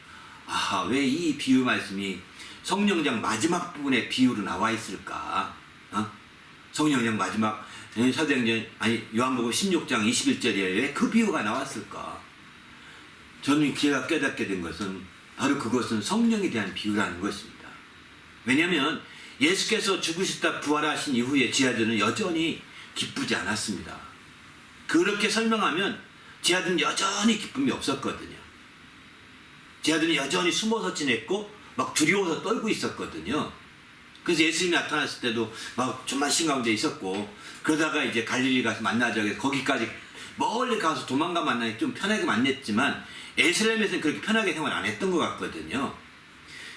왜 이 비유 말씀이 성령장 마지막 부분에 비유로 나와 있을까? 성령장 마지막 사도행전 요한복음 16장 21절에 왜 그 비유가 나왔을까? 저는 제가 깨닫게 된 것은 바로 그것은 성령에 대한 비유라는 것입니다. 왜냐하면 예수께서 죽으셨다 부활하신 이후에 제 아들은 여전히 기쁘지 않았습니다. 그렇게 설명하면 제 아들은 여전히 기쁨이 없었거든요. 제 아들은 여전히 숨어서 지냈고 막 두려워서 떨고 있었거든요. 그래서 예수님이 나타났을 때도 막 좀만신 가운데 있었고 그러다가 이제 갈릴리 가서 만나자고 해서 거기까지 멀리 가서 도망가 만나니 좀 편하게 만났지만 에스라엘에서는 그렇게 편하게 생활 안 했던 것 같거든요.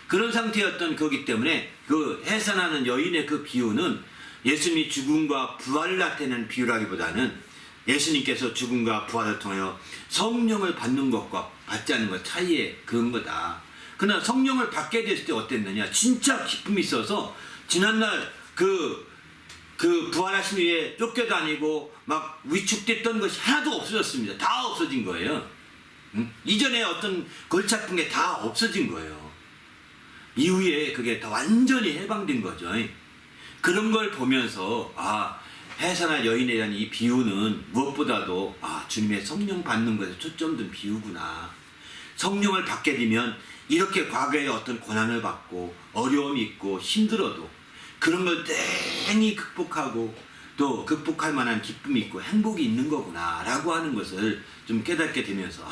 그런 상태였던 거기 때문에 그 해산하는 여인의 그 비유는 예수님이 죽음과 부활을 나타내는 비유라기보다는 예수님께서 죽음과 부활을 통하여 성령을 받는 것과 받지 않는 것 차이의 그런 거다. 그러나 성령을 받게 됐을 때 어땠느냐? 진짜 기쁨이 있어서 지난날 그 부활하신 후에 쫓겨다니고 막 위축됐던 것이 하나도 없어졌습니다. 다 없어진 거예요. 이전에 어떤 골치 아픈 게 다 없어진 거예요. 이후에 그게 다 완전히 해방된 거죠. 그런 걸 보면서 해산할 여인에 대한 이 비유는 무엇보다도 주님의 성령 받는 것에 초점둔 비유구나. 성령을 받게 되면 이렇게 과거에 어떤 고난을 받고 어려움이 있고 힘들어도 그런 걸 땡이 극복하고 또 극복할 만한 기쁨이 있고 행복이 있는 거구나 라고 하는 것을 좀 깨닫게 되면서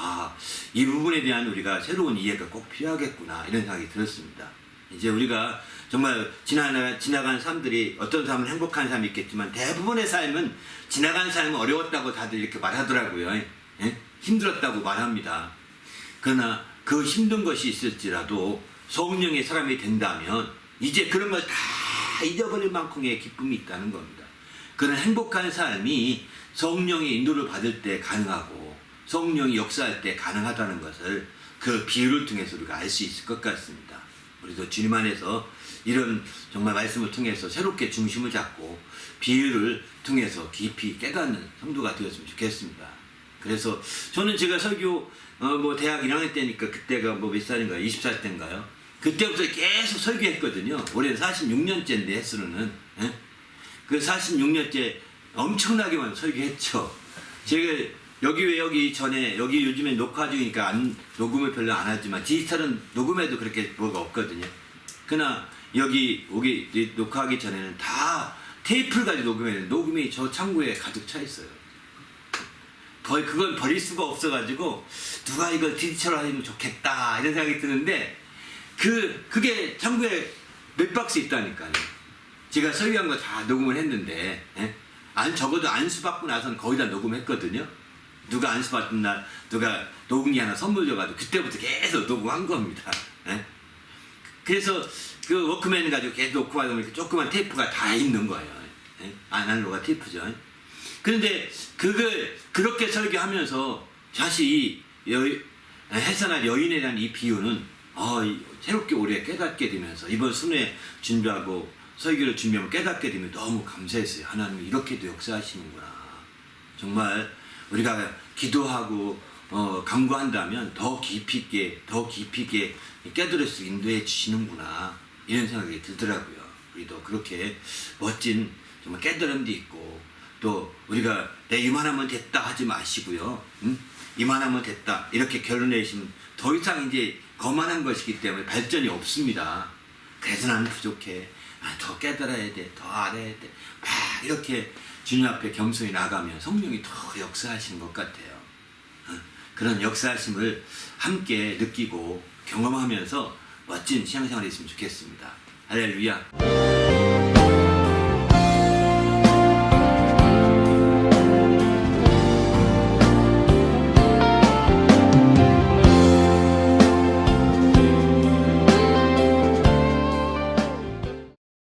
이 부분에 대한 우리가 새로운 이해가 꼭 필요하겠구나 이런 생각이 들었습니다. 이제 우리가 정말 지나가는 사람들이 어떤 사람은 행복한 사람이 있겠지만 대부분의 삶은 지나가는 삶은 어려웠다고 다들 이렇게 말하더라고요. 예? 힘들었다고 말합니다. 그러나 그 힘든 것이 있을지라도 성령의 사람이 된다면 이제 그런 걸 다 잊어버릴 만큼의 기쁨이 있다는 겁니다. 그런 행복한 삶이 성령의 인도를 받을 때 가능하고 성령이 역사할 때 가능하다는 것을 그 비유를 통해서 우리가 알 수 있을 것 같습니다. 우리도 주님 안에서 이런 정말 말씀을 통해서 새롭게 중심을 잡고 비유를 통해서 깊이 깨닫는 성도가 되었으면 좋겠습니다. 그래서 저는 제가 설교 대학 1학년 때니까 그때가 몇 살인가요? 20살 때인가요? 그때부터 계속 설교했거든요. 올해는 46년째인데 횟수로는 그 46년째 엄청나게만 설교했죠. 제가 여기 전에 여기 요즘에 녹화 중이니까 녹음을 별로 안 하지만 디지털은 녹음해도 그렇게 뭐가 없거든요. 그러나 여기 녹화하기 전에는 다 테이프를 가지고 녹음했는데 녹음이 저 창고에 가득 차 있어요. 거의 그걸 버릴 수가 없어가지고 누가 이걸 디지털화 하면 좋겠다 이런 생각이 드는데 그게 창구에 몇 박스 있다니까요. 제가 설교한 거 다 녹음을 했는데 적어도 안수 받고 나서는 거의 다 녹음했거든요. 누가 안수 받은 날 누가 녹음기 하나 선물 줘가지고 그때부터 계속 녹음한 겁니다. 그래서 그 워크맨 가지고 계속 놓고 하다 보니까 조그만 테이프가 다 있는 거예요. 아날로그 테이프죠. 그런데 그걸 그렇게 설교하면서 사실 이 해산할 여인에 대한 이 비유는 새롭게 우리가 깨닫게 되면서 이번 순회 준비하고 설교를 준비하면 깨닫게 되면 너무 감사했어요. 하나님이 이렇게도 역사하시는구나. 정말 우리가 기도하고 간구한다면 더 깊이 있게 깨달을 수 인도해 주시는구나 이런 생각이 들더라고요. 우리도 그렇게 멋진 정말 깨달음도 있고 또 우리가 내 이만하면 됐다 하지 마시고요. 이만하면 됐다 이렇게 결론 내시면 더 이상 이제 거만한 것이기 때문에 발전이 없습니다. 그래서 나는 부족해. 더 깨달아야 돼. 더 알아야 돼. 막 이렇게 주님 앞에 겸손히 나가면 성령이 더 역사하시는 것 같아요. 그런 역사하심을 함께 느끼고 경험하면서 멋진 신앙생활이 있으면 좋겠습니다. 할렐루야.